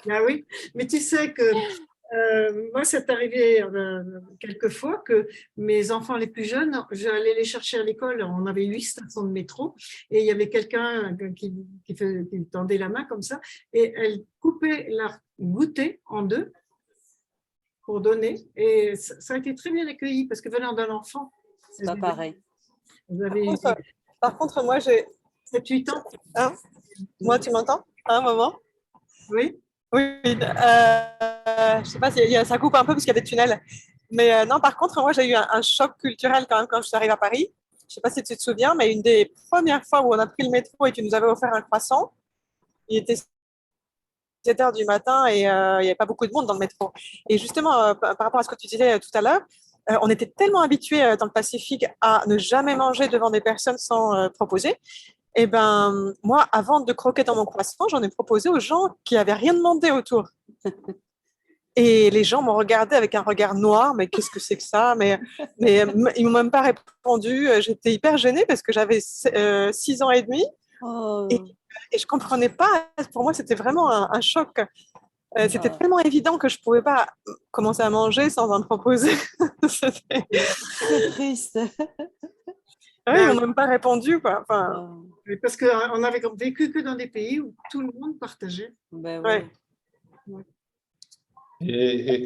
Ah oui, mais tu sais que moi, c'est arrivé quelques fois que mes enfants les plus jeunes, j'allais les chercher à l'école. On avait 8 stations de métro et il y avait quelqu'un qui tendait la main comme ça et elle coupait leur goûter en deux pour donner. Et ça a été très bien accueilli parce que venant d'un enfant, c'est pas pareil. Vous avez Par contre, moi, j'ai 7-8 ans. Hein, moi, tu m'entends? Hein, maman? Oui. Oui. Je sais pas si ça coupe un peu parce qu'il y a des tunnels. Mais non, par contre, moi, j'ai eu un choc culturel quand même quand je suis arrivée à Paris. Je sais pas si tu te souviens, mais une des premières fois où on a pris le métro et tu nous avais offert un croissant, il était 7 heures du matin et il n'y avait pas beaucoup de monde dans le métro. Et justement, par rapport à ce que tu disais tout à l'heure, on était tellement habitués dans le Pacifique à ne jamais manger devant des personnes sans proposer. Et ben, moi, avant de croquer dans mon croissant, j'en ai proposé aux gens qui n'avaient rien demandé autour. Et les gens m'ont regardé avec un regard noir, mais qu'est-ce que c'est que ça? Mais ils m'ont même pas répondu. J'étais hyper gênée parce que j'avais 6 ans et demi. Oh. Et je comprenais pas. Pour moi, c'était vraiment un choc. C'était tellement évident que je pouvais pas commencer à manger sans en proposer. C'est triste. Ouais, ils m'ont même pas répondu, quoi. Enfin, parce qu'on n'avait vécu que dans des pays où tout le monde partageait. Ben ouais. Et